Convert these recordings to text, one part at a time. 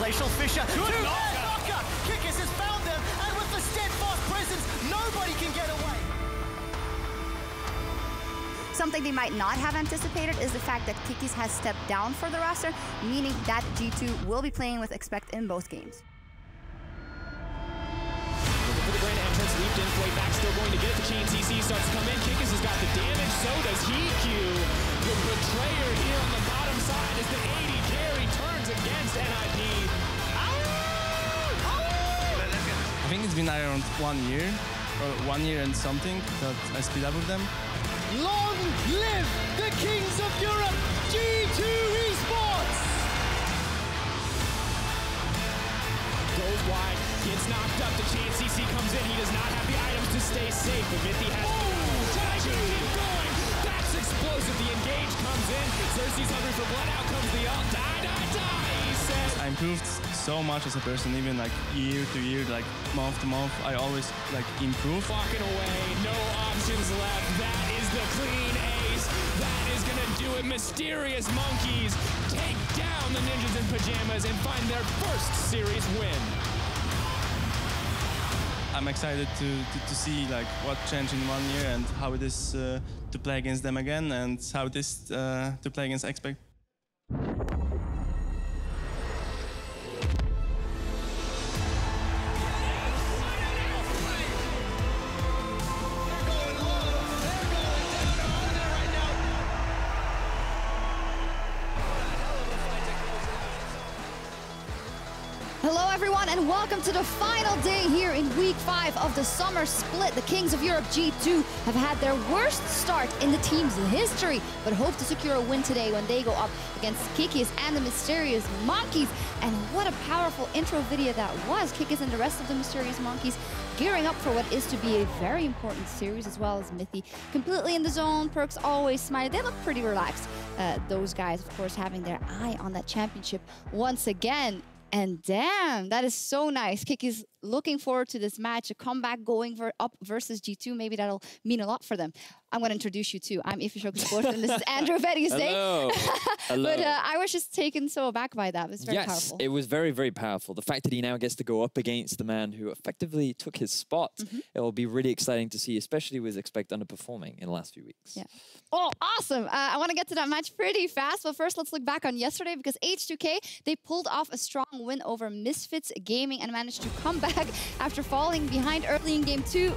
Glacial Fissure. Good knocker. Kikis has found them, and with the steadfast presence, nobody can get away. Something they might not have anticipated is the fact that Kikis has stepped down for the roster, meaning that G2 will be playing with Expect in both games. Looking for the grand entrance, leaped in, played back, still going to get it. The chain CC starts to come in. Kikis has got the damage, so does EQ. The betrayer here on the bottom side as the 80 carry turns against NIP. I think it's been around 1 year, or 1 year and something that I split up with them. Long live the Kings of Europe, G2 Esports! Goes wide, gets knocked up, the chain CC comes in, he does not have the items to stay safe, but Mithy has... Tiger keep going, that's explosive, the engage comes in, Xerxes hungry for blood, out comes the ult, die, he says. I improved so much as a person, even like year to year, like month to month, I always like improve. Walking away, no options left, that is the clean ace, that is gonna do it. Mysterious Monkeys take down the Ninjas in Pajamas and find their first series win. I'm excited to see like what changed in 1 year and how it is to play against them again, and how it is to play against Expect. Hello everyone and welcome to the final day here in week 5 of the summer split. The Kings of Europe G2 have had their worst start in the team's history, but hope to secure a win today when they go up against Kikis and the Mysterious Monkeys. And what a powerful intro video that was. Kikis and the rest of the Mysterious Monkeys gearing up for what is to be a very important series, as well as Mithy completely in the zone. Perks always smiling. They look pretty relaxed. Those guys, of course, having their eye on that championship once again. And damn, that is so nice. Kikis looking forward to this match, a comeback going up versus G2. Maybe that'll mean a lot for them. I'm going to introduce you to. I'm EULCS and this is Andrew Vetty's day. Hello. But I was just taken so aback by that. It was very powerful. Yes, it was very, very powerful. The fact that he now gets to go up against the man who effectively took his spot, it will be really exciting to see, especially with Expect underperforming in the last few weeks. Yeah. Oh, awesome. I want to get to that match pretty fast. But first, let's look back on yesterday, because H2K, they pulled off a strong win over Misfits Gaming and managed to come back after falling behind early in game 2.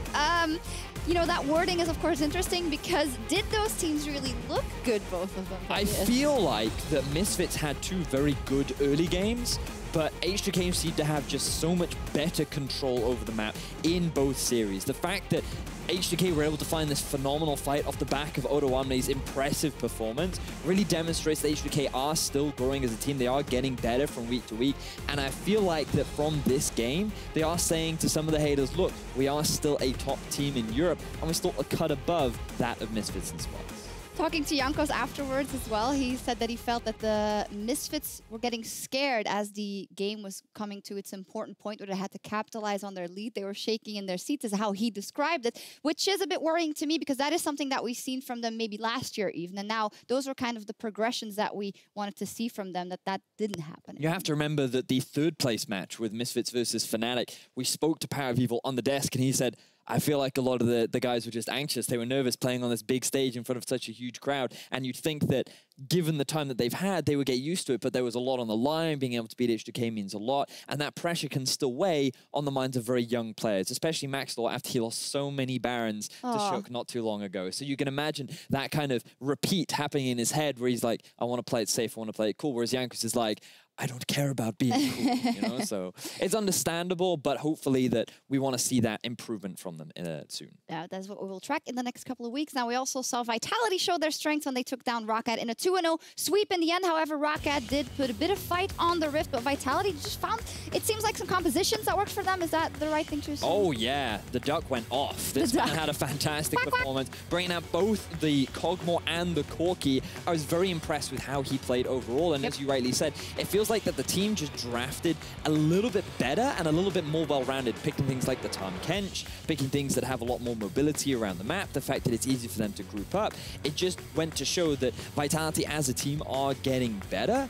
You know, that wording is, of course, interesting, because did those teams really look good, both of them? I feel like that Misfits had 2 very good early games, but H2K seemed to have just so much better control over the map in both series. The fact that H2K were able to find this phenomenal fight off the back of Otowame's impressive performance really demonstrates that H2K are still growing as a team. They are getting better from week to week. And I feel like that from this game, they are saying to some of the haters, look, we are still a top team in Europe, and we're still a cut above that of Misfits and Spots. Talking to Jankos afterwards as well, he said that he felt that the Misfits were getting scared as the game was coming to its important point where they had to capitalize on their lead. They were shaking in their seats, is how he described it, which is a bit worrying to me, because that is something that we've seen from them maybe last year even. And now those were kind of the progressions that we wanted to see from them, that didn't happen. You have to remember that the 3rd place match with Misfits versus Fnatic, we spoke to Power of Evil on the desk and he said, I feel like a lot of the guys were just anxious. They were nervous playing on this big stage in front of such a huge crowd. And you'd think that given the time that they've had, they would get used to it. But there was a lot on the line. Being able to beat H2K means a lot. And that pressure can still weigh on the minds of very young players, especially Maxlaw after he lost so many Barons to Shook not too long ago. So you can imagine that kind of repeat happening in his head where he's like, I want to play it safe, I want to play it cool. Whereas Jankos is like, I don't care about being cool, you know? So it's understandable, but hopefully that we want to see that improvement from them soon. Yeah, that's what we will track in the next couple of weeks. Now, we also saw Vitality show their strength when they took down Roccat in a 2-0 sweep in the end. However, Roccat did put a bit of fight on the Rift, but Vitality just found, it seems like, some compositions that worked for them. Is that the right thing to assume? Oh, yeah. The Duck went off. This man had a fantastic performance, bringing out both the Kog'Maw and the Corki. I was very impressed with how he played overall, and as you rightly said, it feels like that the team just drafted a little bit better and a little bit more well-rounded, picking things like the Tahm Kench, picking things that have a lot more mobility around the map, the fact that it's easy for them to group up. It just went to show that Vitality as a team are getting better,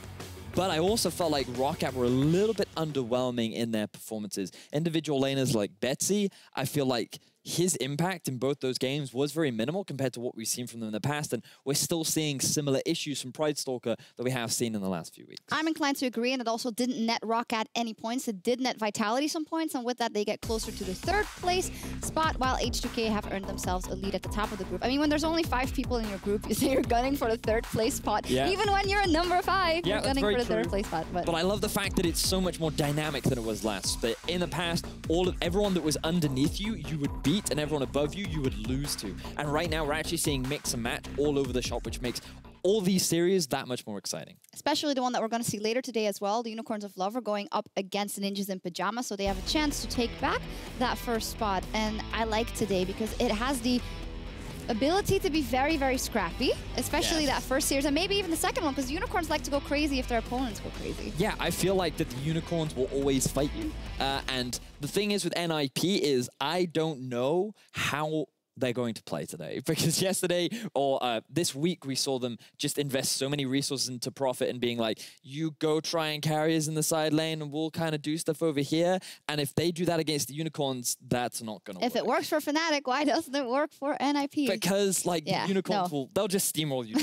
But I also felt like Roccat were a little bit underwhelming in their performances. Individual laners like Betsy, I feel like his impact in both those games was very minimal compared to what we've seen from them in the past, and we're still seeing similar issues from Pride Stalker that we have seen in the last few weeks. I'm inclined to agree, and it also didn't net Roccat any points. It did net Vitality some points, and with that, they get closer to the 3rd place spot, while H2K have earned themselves a lead at the top of the group. I mean, when there's only 5 people in your group, you say you're gunning for the 3rd place spot. Yeah. Even when you're a number 5, you're gunning for the 3rd place spot. But I love the fact that it's so much more dynamic than it was last. But in the past, everyone that was underneath you, you would beat, and everyone above you would lose to. And right now, we're actually seeing mix and match all over the shop, which makes all these series that much more exciting. Especially the one that we're going to see later today as well. The Unicorns of Love are going up against the Ninjas in Pajamas, so they have a chance to take back that 1st spot. And I like today because it has the ability to be very, very scrappy, especially that 1st series, and maybe even the 2nd one, because Unicorns like to go crazy if their opponents go crazy. Yeah, I feel like that the Unicorns will always fight you. And the thing is with NIP is I don't know how they're going to play today, because yesterday or this week we saw them just invest so many resources into Profit and being like, you go try and carry us in the side lane and we'll kind of do stuff over here. And if they do that against the Unicorns, that's not going to work. If it works for Fnatic, why doesn't it work for NIP? Because like the Unicorns they'll just steamroll you.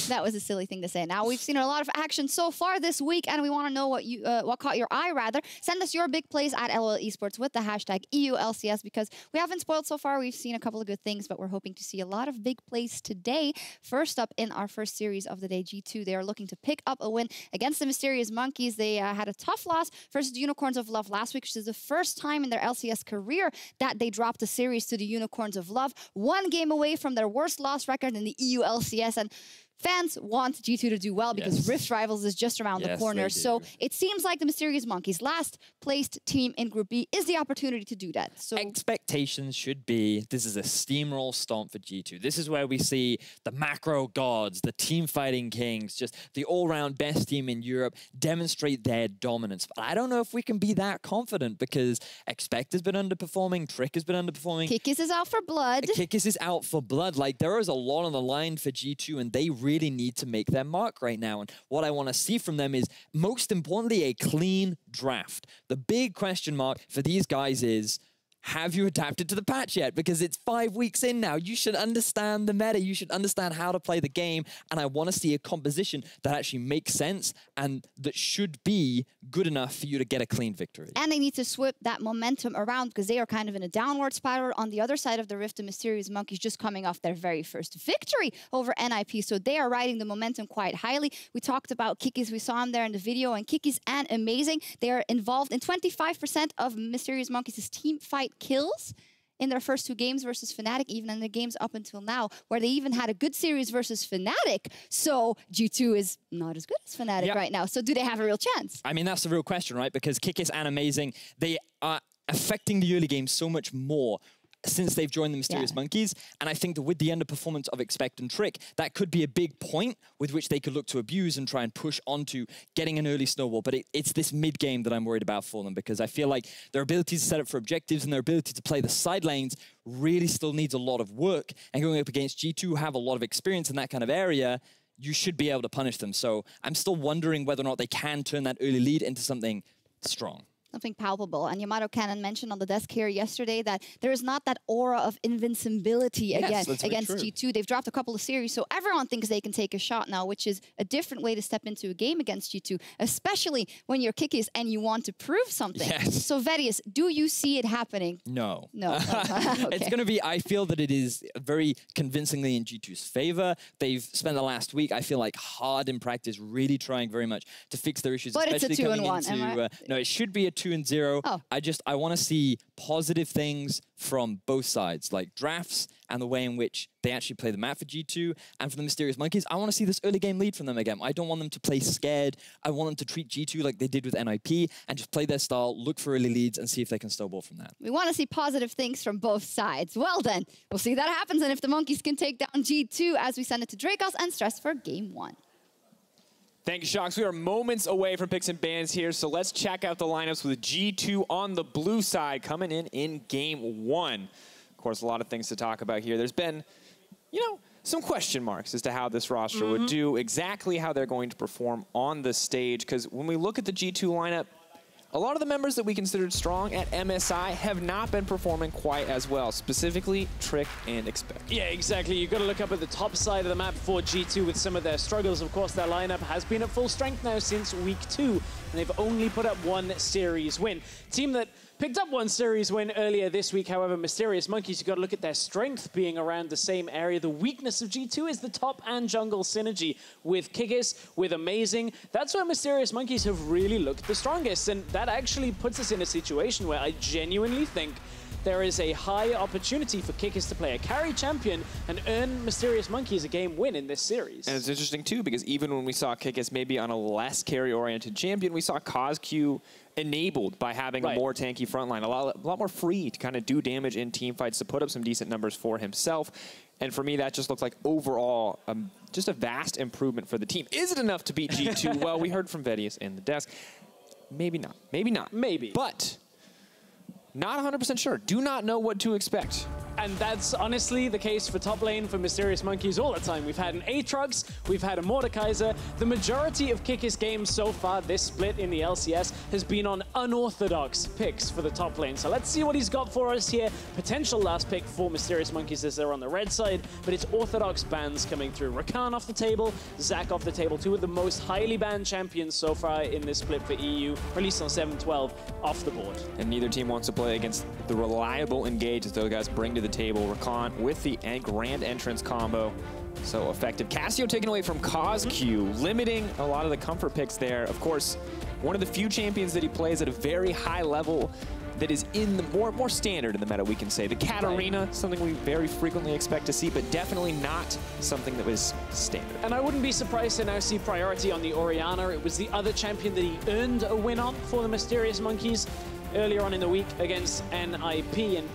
That was a silly thing to say. Now we've seen a lot of action so far this week, and we want to know what caught your eye rather. Send us your big plays at LOL Esports with the hashtag EULCS, because we haven't spoiled so far. We've seen a couple of good things, but we're hoping to see a lot of big plays today. First up in our 1st series of the day, G2, they are looking to pick up a win against the Mysterious Monkeys. They had a tough loss versus the Unicorns of Love last week, which is the 1st time in their LCS career that they dropped a series to the Unicorns of Love. 1 game away from their worst loss record in the EULCS, and fans want G2 to do well because Rift Rivals is just around the corner. So it seems like the Mysterious Monkeys, last placed team in Group B, is the opportunity to do that. So expectations should be, this is a steamroll stomp for G2. This is where we see the macro gods, the team fighting kings, just the all-round best team in Europe demonstrate their dominance. But I don't know if we can be that confident, because Expect has been underperforming, Trick has been underperforming. Kikis is out for blood. Kikis is out for blood. Like, there is a lot on the line for G2, and they really need to make their mark right now. And what I want to see from them is, most importantly, a clean draft. The big question mark for these guys is, have you adapted to the patch yet? Because it's 5 weeks in now. You should understand the meta. You should understand how to play the game. And I want to see a composition that actually makes sense and that should be good enough for you to get a clean victory. And they need to swip that momentum around, because they are kind of in a downward spiral. On the other side of the Rift, the Mysterious Monkeys just coming off their very 1st victory over NIP. So they are riding the momentum quite highly. We talked about Kikis. We saw him there in the video, and Kikis and Amazing. They are involved in 25% of Mysterious Monkeys' team fight kills in their first 2 games versus Fnatic, even in the games up until now, where they even had a good series versus Fnatic. So G2 is not as good as Fnatic right now. So do they have a real chance? I mean, that's the real question, right? Because Kikis and Amazing, they are affecting the early game so much more since they've joined the Mysterious Monkeys. And I think that with the underperformance of Expect and Trick, that could be a big point with which they could look to abuse and try and push onto getting an early snowball. But it's this mid-game that I'm worried about for them, because I feel like their ability to set up for objectives and their ability to play the side lanes really still needs a lot of work. And going up against G2, who have a lot of experience in that kind of area, you should be able to punish them. So I'm still wondering whether or not they can turn that early lead into something strong. Something palpable. And Yamato Cannon mentioned on the desk here yesterday that there is not that aura of invincibility against G2. They've dropped a couple of series, so everyone thinks they can take a shot now, which is a different way to step into a game against G2, especially when you're Kikis and you want to prove something. So Verius, do you see it happening? No. No. Okay. It's going to be, I feel that it is very convincingly in G2's favor. They've spent the last week, I feel like, hard in practice, really trying very much to fix their issues. But it's a 2-1, no, it should be a 2-0. Oh. I want to see positive things from both sides, like drafts and the way in which they actually play the map for G2. And for the Mysterious Monkeys, I want to see this early game lead from them again. I don't want them to play scared. I want them to treat G2 like they did with NIP and just play their style, look for early leads, and see if they can snowball from that. We want to see positive things from both sides. Well then, we'll see that happens, and if the Monkeys can take down G2 as we send it to Dracos and Stress for Game 1. Thank you, Shocks. We are moments away from picks and bans here, so let's check out the lineups with G2 on the blue side coming in Game 1. Of course, a lot of things to talk about here. There's been, some question marks as to how this roster would do, exactly how they're going to perform on the stage. Because when we look at the G2 lineup, a lot of the members that we considered strong at MSI have not been performing quite as well, specifically Trick and Expect. Yeah, exactly. You've got to look up at the top side of the map for G2 with some of their struggles. Of course, their lineup has been at full strength now since week 2, and they've only put up 1 series win. Team that picked up 1 series win earlier this week, however, Mysterious Monkeys, you've got to look at their strength being around the same area. The weakness of G2 is the top and jungle synergy with Kikis, with Amazing. That's where Mysterious Monkeys have really looked the strongest, and that actually puts us in a situation where I genuinely think there is a high opportunity for Kikis to play a carry champion and earn Mysterious Monkeys a game win in this series. And it's interesting, too, because even when we saw Kikis maybe on a less carry-oriented champion, we saw CosQ enabled by having a more tanky frontline, a lot more free to kind of do damage in team fights, to put up some decent numbers for himself. And for me, that just looked like overall just a vast improvement for the team. Is it enough to beat G2? Well, we heard from Vedius in the desk. Maybe not. Maybe not. Maybe. But not 100% sure. Do not know what to expect. And that's honestly the case for top lane for Mysterious Monkeys all the time. We've had an Aatrox, we've had a Mordekaiser. The majority of Kikis games so far this split in the LCS has been on unorthodox picks for the top lane. So let's see what he's got for us here. Potential last pick for Mysterious Monkeys as they're on the red side, but it's orthodox bans coming through. Rakan off the table, Zac off the table, 2 of the most highly banned champions so far in this split for EU, released on 7-12, off the board. And neither team wants to play against the reliable engage that those guys bring to the table. Rakan with the grand entrance combo. So effective. Cassio taken away from CosQ, limiting a lot of the comfort picks there. Of course, one of the few champions that he plays at a very high level that is in the more standard in the meta, we can say. The Katarina, something we very frequently expect to see, but definitely not something that was standard. And I wouldn't be surprised to now see priority on the Orianna. It was the other champion that he earned a win on for the Mysterious Monkeys earlier on in the week against NIP. And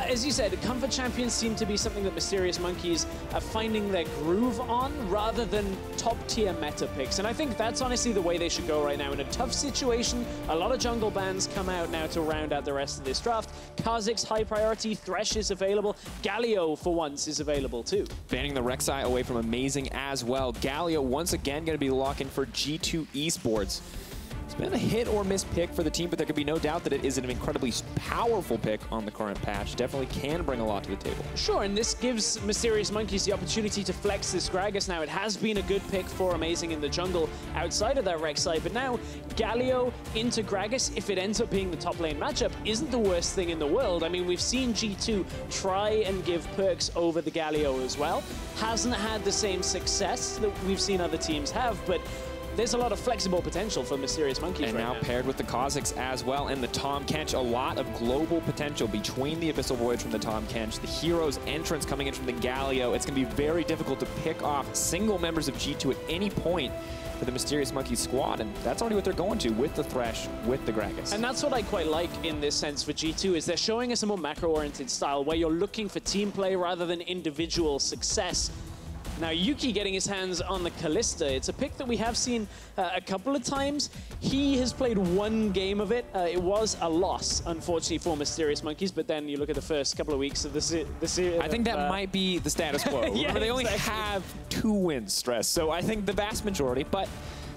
as you said, comfort champions seem to be something that Mysterious Monkeys are finding their groove on rather than top-tier meta picks. And I think that's honestly the way they should go right now. In a tough situation, a lot of jungle bans come out now to round out the rest of this draft. Kha'Zix's high priority, Thresh is available. Galio, for once, is available too. Banning the Rek'Sai away from Amazing as well. Galio, once again, going to be locking for G2 Esports. It's been a hit or miss pick for the team, but there can be no doubt that it is an incredibly powerful pick on the current patch. Definitely can bring a lot to the table. Sure, and this gives Mysterious Monkeys the opportunity to flex this Gragas now. It has been a good pick for Amazing in the jungle outside of that Rek'Sai, but now Galio into Gragas, if it ends up being the top lane matchup, isn't the worst thing in the world. I mean, we've seen G2 try and give perks over the Galio as well. Hasn't had the same success that we've seen other teams have, but there's a lot of flexible potential for Mysterious Monkeys and right now paired with the Kha'Zix as well, and the Tahm Kench, a lot of global potential between the Abyssal Voyage from the Tahm Kench, the Hero's entrance coming in from the Galio. It's going to be very difficult to pick off single members of G2 at any point for the Mysterious Monkeys squad, and that's already what they're going to with the Thresh, with the Gragas. And that's what I quite like in this sense for G2, is they're showing us a more macro-oriented style where you're looking for team play rather than individual success. Now, Yuki getting his hands on the Kalista. It's a pick that we have seen a couple of times. He has played 1 game of it. It was a loss, unfortunately, for Mysterious Monkeys, but then you look at the first couple of weeks of the series. I think that might be the status quo. Yeah, remember, they only have 2 wins, Stress. So I think the vast majority, but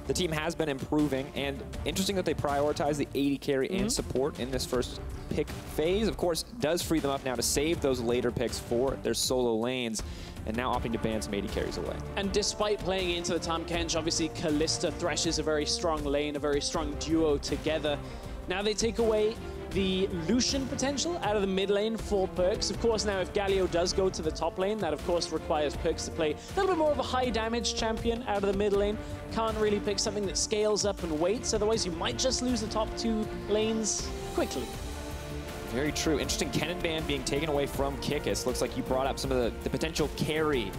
the team has been improving, and interesting that they prioritize the AD carry and support in this first pick phase. Of course, does free them up now to save those later picks for their solo lanes, and now opting to ban some AD carries away. And despite playing into the Tahm Kench, obviously Kalista, Thresh is a very strong lane, a very strong duo together. Now they take away the Lucian potential out of the mid lane for perks. Of course, now if Galio does go to the top lane, that of course requires perks to play a little bit more of a high damage champion out of the mid lane. Can't really pick something that scales up and waits, otherwise you might just lose the top 2 lanes quickly. Very true. Interesting Kennen ban being taken away from Kikis. Looks like you brought up some of the potential carry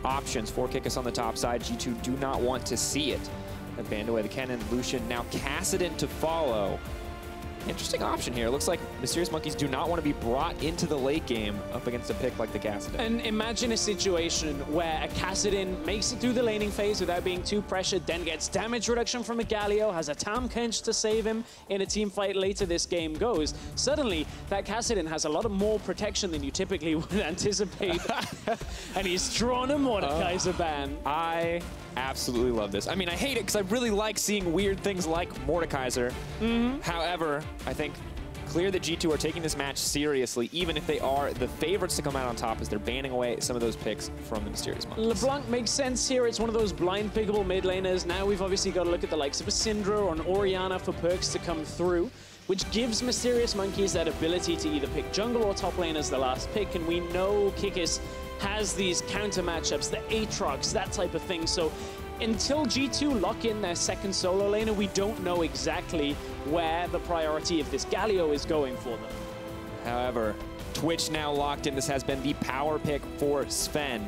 options for Kikis on the top side. G2 do not want to see it. They banned away the Kennen, Lucian, now Kassadin to follow. Interesting option here. It looks like Mysterious Monkeys do not want to be brought into the late game up against a pick like the Kassadin. And imagine a situation where a Kassadin makes it through the laning phase without being too pressured, then gets damage reduction from a Galio, has a Tahm Kench to save him in a team fight later this game goes. Suddenly, that Kassadin has a lot more protection than you typically would anticipate. And he's drawn a Mordekaiser ban. I absolutely love this. I mean, I hate it because I really like seeing weird things like Mordekaiser. However, I think clear that G2 are taking this match seriously, even if they are the favorites to come out on top, as they're banning away some of those picks from the Mysterious Monkeys. LeBlanc makes sense here. It's one of those blind pickable mid laners. Now we've obviously got to look at the likes of a Syndra or an Orianna for perks to come through, which gives Mysterious Monkeys that ability to either pick jungle or top lane as the last pick. And we know Kikis has these counter matchups, the Aatrox, that type of thing. So until G2 lock in their second solo laner, we don't know exactly where the priority of this Galio is going for them. However, Twitch now locked in. This has been the power pick for Sven.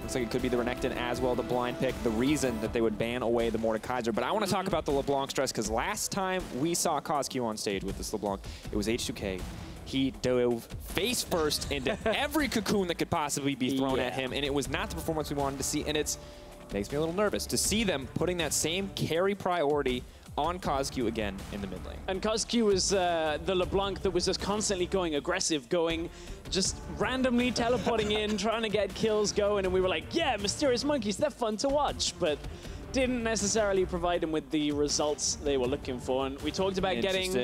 Looks like it could be the Renekton as well, the blind pick, the reason that they would ban away the Mordekaiser. But I want to talk about the LeBlanc stress, because last time we saw CosQ on stage with this LeBlanc, it was H2K. He dove face first into every cocoon that could possibly be thrown at him, and it was not the performance we wanted to see, and it makes me a little nervous to see them putting that same carry priority on CosQ again in the mid lane. And CosQ was the LeBlanc that was just constantly going aggressive, just randomly teleporting in, trying to get kills going, and we were like, yeah, Mysterious Monkeys, they're fun to watch, but didn't necessarily provide them with the results they were looking for. And we talked about getting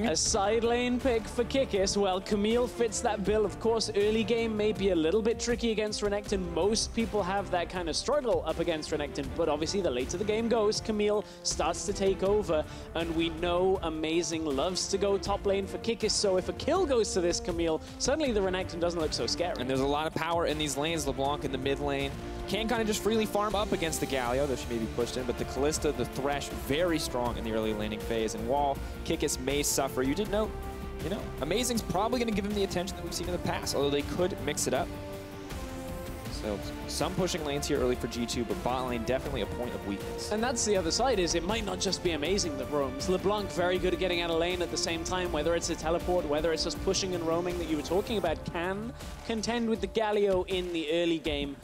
a side lane pick for Kikis. Well, Camille fits that bill. Of course, early game may be a little bit tricky against Renekton. Most people have that kind of struggle up against Renekton, but obviously the later the game goes, Camille starts to take over, and we know Amazing loves to go top lane for Kikis, so if a kill goes to this Camille, suddenly the Renekton doesn't look so scary. And there's a lot of power in these lanes. LeBlanc in the mid lane can kind of just freely farm up against the Galio, though she may be pushed in, but the Kalista, the Thresh, very strong in the early laning phase. And while Kikis may suffer, you did note, Amazing's probably going to give him the attention that we've seen in the past, although they could mix it up. So some pushing lanes here early for G2, but bot lane definitely a point of weakness. And that's the other side, is it might not just be Amazing that roams. LeBlanc very good at getting out of lane at the same time, whether it's a teleport, whether it's just pushing and roaming that you were talking about, can contend with the Galio in the early game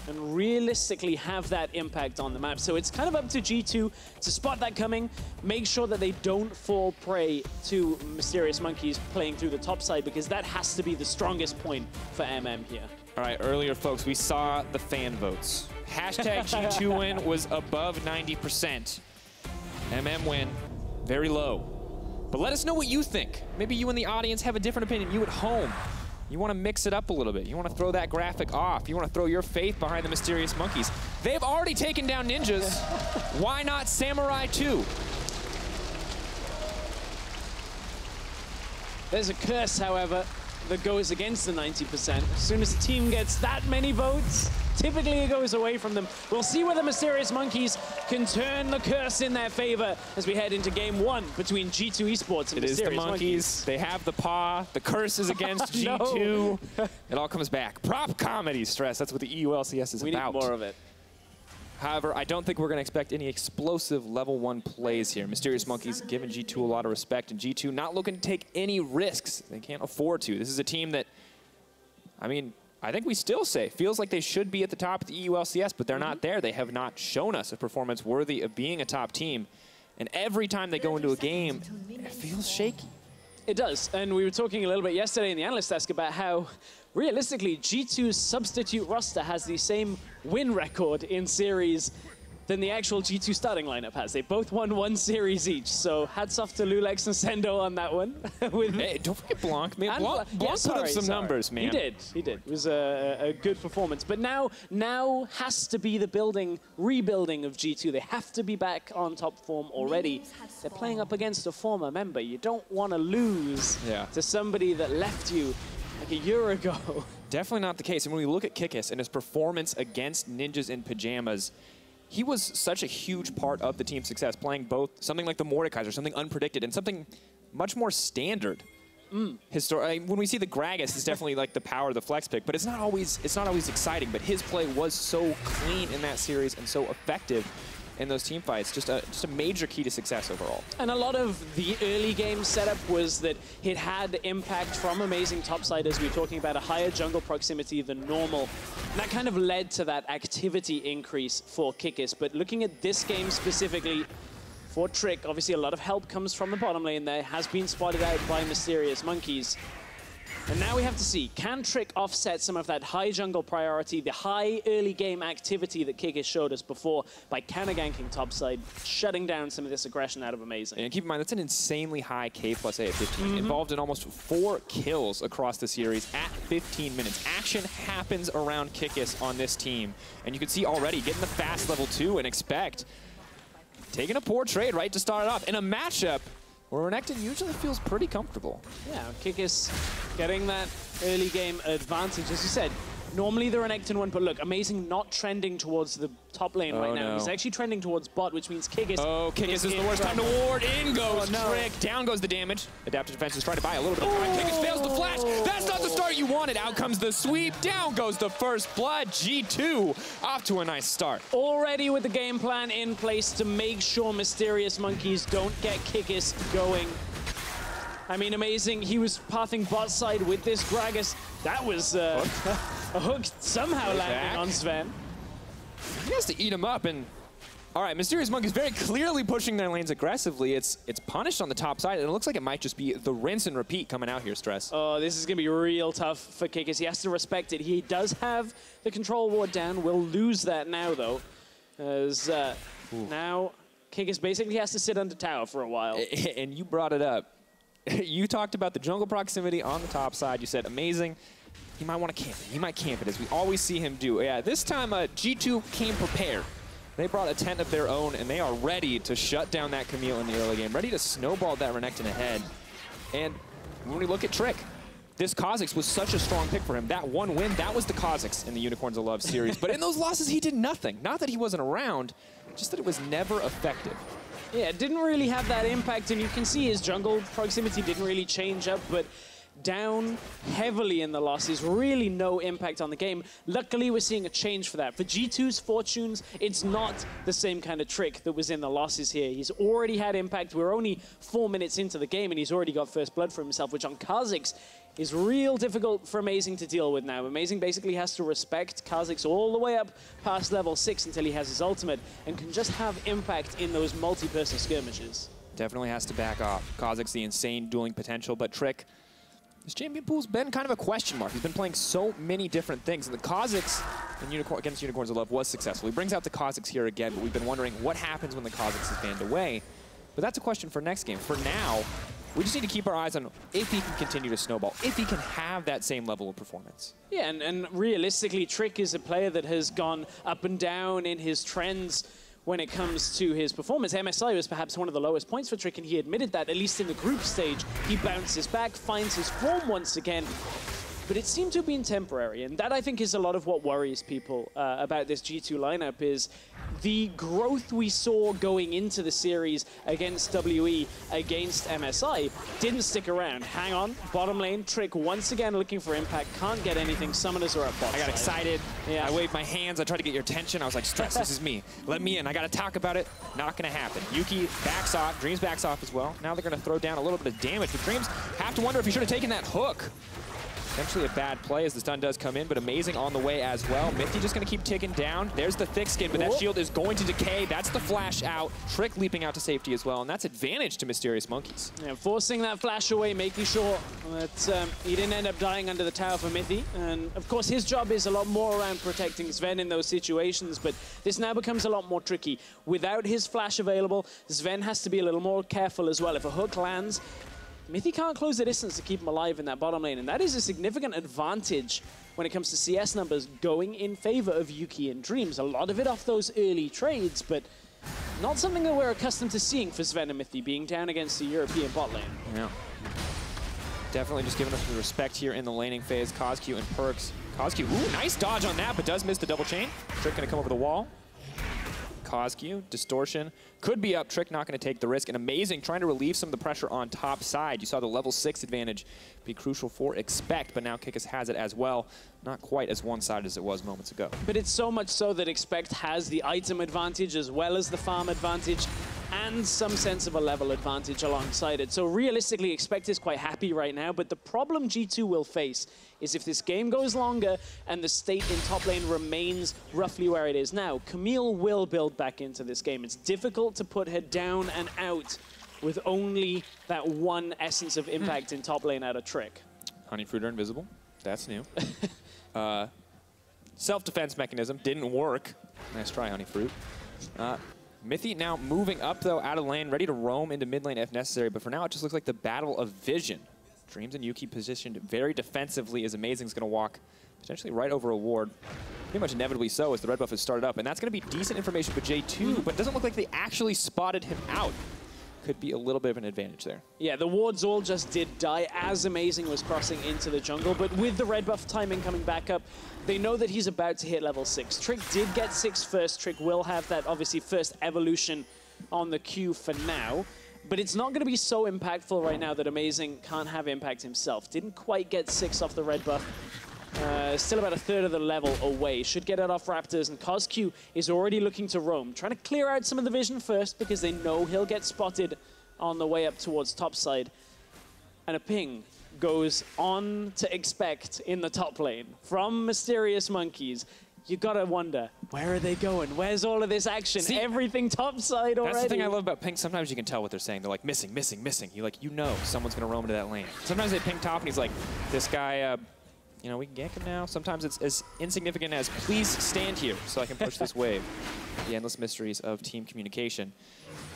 and realistically have that impact on the map. So it's kind of up to G2 to spot that coming, make sure that they don't fall prey to Mysterious Monkeys playing through the top side, because that has to be the strongest point for MM here. All right, earlier, folks, we saw the fan votes. Hashtag G2 win was above 90%. MM win, very low. But let us know what you think. Maybe you in the audience have a different opinion. You at home, you want to mix it up a little bit. You want to throw that graphic off. You want to throw your faith behind the Mysterious Monkeys. They've already taken down ninjas. Why not Samurai 2? There's a curse, however, that goes against the 90%. As soon as the team gets that many votes, typically it goes away from them. We'll see whether Mysterious Monkeys can turn the curse in their favor as we head into game 1 between G2 Esports and Mysterious Monkeys. They have the paw. The curse is against G2. It all comes back. Prop comedy stress. That's what the EULCS is about. We need more of it. However, I don't think we're going to expect any explosive level 1 plays here. Mysterious Monkeys giving G2 a lot of respect, and G2 not looking to take any risks. They can't afford to. This is a team that, I mean, I think we still say feels like they should be at the top of the EULCS, but they're not there. They have not shown us a performance worthy of being a top team. And every time they go into a game, it feels shaky. It does, and we were talking a little bit yesterday in the analyst desk about how realistically G2's substitute roster has the same win record in series than the actual G2 starting lineup has. They both won 1 series each, so hats off to LULEX and Sendo on that one. Hey, don't forget Blanc. Man, Blanc put up some numbers, man. He did. It was a good performance. But now has to be the rebuilding of G2. They have to be back on top form already. They're playing up against a former member. You don't want to lose to somebody that left you like a year ago. Definitely not the case. And when we look at Kikis and his performance against Ninjas in Pajamas, he was such a huge part of the team's success, playing both something like the Mordekaiser, something unpredicted, and something much more standard. When we see the Gragas, it's definitely like the power of the flex pick, but it's not always exciting. But his play was so clean in that series and so effective. in those team fights. Just a major key to success overall. And a lot of the early game setup was that it had impact from amazing topsiders. We were talking about a higher jungle proximity than normal. And that kind of led to that activity increase for Kikis. But looking at this game specifically, for Trick, obviously a lot of help comes from the bottom lane there, has been spotted out by Mysterious Monkeys. And now we have to see, can Trick offset some of that high jungle priority, the high early game activity that Kikis showed us before by counter ganking topside, shutting down some of this aggression out of Amazing. And keep in mind, that's an insanely high K plus A at 15. Involved in almost 4 kills across the series at 15 minutes. Action happens around Kikis on this team. And you can see already getting the fast level 2 and expect taking a poor trade right to start it off in a matchup where Renekton usually feels pretty comfortable. Yeah, Kikis getting that early game advantage. As you said, normally the Renekton one, but look, Amazing not trending towards the top lane right now. No. He's actually trending towards bot, which means Kikis. Oh, Kikis is the worst time to ward. In goes Trick. Down goes the damage. Adaptive Defense is trying to buy a little bit of time. Kikis fails the flash. That's not the start you wanted. Out comes the sweep. Down goes the first blood. G2 off to a nice start. Already with the game plan in place to make sure Mysterious Monkeys don't get Kikis going. I mean, Amazing, he was pathing bot side with this Gragas. That was a hook somehow landing on Sven. He has to eat him up, and all right, Mysterious Monkeys very clearly pushing their lanes aggressively. It's punished on the top side, and it looks like it might just be the rinse and repeat coming out here, Stress. Oh, this is going to be real tough for Kikis. He has to respect it. He does have the control ward down. Will lose that now, though, as now Kikis basically has to sit under tower for a while. And you brought it up. You talked about the jungle proximity on the top side. You said Amazing. He might want to camp it. He might camp it, as we always see him do. Yeah, this time G2 came prepared. They brought a tent of their own, and they are ready to shut down that Camille in the early game, ready to snowball that Renekton ahead. And when we look at Trick, this Kha'Zix was such a strong pick for him. That one win, that was the Kha'Zix in the Unicorns of Love series. But in those losses, he did nothing. Not that he wasn't around, just that it was never effective. Yeah, it didn't really have that impact, and you can see his jungle proximity didn't really change up, but down heavily in the losses, really no impact on the game. Luckily, we're seeing a change for that. For G2's fortunes, it's not the same kind of Trick that was in the losses here. He's already had impact. We're only 4 minutes into the game, and he's already got first blood for himself, which on Kha'Zix is real difficult for Amazing to deal with now. Amazing basically has to respect Kha'Zix all the way up past level 6 until he has his ultimate, and can just have impact in those multi-person skirmishes. Definitely has to back off. Kha'Zix, the insane dueling potential, but Trick, his champion pool's been kind of a question mark. He's been playing so many different things, and the Kha'Zix against Unicorns of Love was successful. He brings out the Kha'Zix here again, but we've been wondering what happens when the Kha'Zix is banned away. But that's a question for next game. For now, we just need to keep our eyes on if he can continue to snowball, if he can have that same level of performance. Yeah, and realistically, Trick is a player that has gone up and down in his trends when it comes to his performance. MSI was perhaps one of the lowest points for Trick, and he admitted that, at least in the group stage. He bounces back, finds his form once again, but it seemed to have been temporary, and that I think is a lot of what worries people about this G2 lineup, is the growth we saw going into the series against WE, against MSI, didn't stick around. Hang on, bottom lane, Trick once again looking for impact, can't get anything, summoners are up bot I got side. excited, Yeah. I waved my hands, I tried to get your attention, I was like, Stress, this is me, let me in, I gotta talk about it, not gonna happen. Yuki backs off, Dreams backs off as well. Now they're gonna throw down a little bit of damage, but Dreams have to wonder if he should have taken that hook. Potentially a bad play as the stun does come in, but Amazing on the way as well. Mithy just going to keep ticking down. There's the thick skin, but that shield is going to decay. That's the flash out. Trick leaping out to safety as well, and that's advantage to Mysterious Monkeys. Yeah, forcing that flash away, making sure that he didn't end up dying under the tower for Mithy. And of course, his job is a lot more around protecting Sven in those situations, but this now becomes a lot more tricky. Without his flash available, Sven has to be a little more careful as well. If a hook lands, Mithy can't close the distance to keep him alive in that bottom lane, and that is a significant advantage when it comes to CS numbers going in favor of Yuki and Dreams. A lot of it off those early trades, but not something that we're accustomed to seeing for Sven and Mithy being down against the European bot lane. Yeah. Definitely just giving us the respect here in the laning phase. KazQ and Perks. KazQ, ooh, nice dodge on that, but does miss the double chain. Trick gonna come over the wall. CosQ. Distortion could be up. Trick not going to take the risk. And Amazing trying to relieve some of the pressure on top side. You saw the level 6 advantage be crucial for Expect, but now Kikis has it as well. Not quite as one-sided as it was moments ago. But it's so much so that Expect has the item advantage as well as the farm advantage and some sense of a level advantage alongside it. So realistically, Expect is quite happy right now, but the problem G2 will face is if this game goes longer and the state in top lane remains roughly where it is now, Camille will build back into this game. It's difficult to put her down and out with only that one essence of impact in top lane out of Trick. Honeyfruit are invisible. That's new. Self-defense mechanism didn't work. Nice try, Honeyfruit. Mithy now moving up, though, out of lane, ready to roam into mid lane if necessary, but for now it just looks like the battle of vision. Dreams and Yuki positioned very defensively as Amazing's going to walk potentially right over a ward. Pretty much inevitably so as the red buff has started up, and that's going to be decent information for J2, but it doesn't look like they actually spotted him out. Could be a little bit of an advantage there. Yeah, the wards all just did die as Amazing was crossing into the jungle, but with the red buff timing coming back up, they know that he's about to hit level 6. Trick did get 6 first. Trick will have that, obviously, first evolution on the queue for now, but it's not going to be so impactful right now that Amazing can't have impact himself. Didn't quite get 6 off the red buff. Still about a third of the level away. Should get it off Raptors, and CosQ is already looking to roam. Trying to clear out some of the vision first because they know he'll get spotted on the way up towards topside. And a ping goes on to Expect in the top lane from Mysterious Monkeys. You gotta wonder, where are they going? Where's all of this action? See, everything topside already. That's the thing I love about ping. Sometimes you can tell what they're saying. They're like, missing, missing, missing. You know someone's gonna roam into that lane. Sometimes they ping top and he's like, this guy, you know, we can gank him now. Sometimes it's as insignificant as, please stand here so I can push this wave. The endless mysteries of team communication.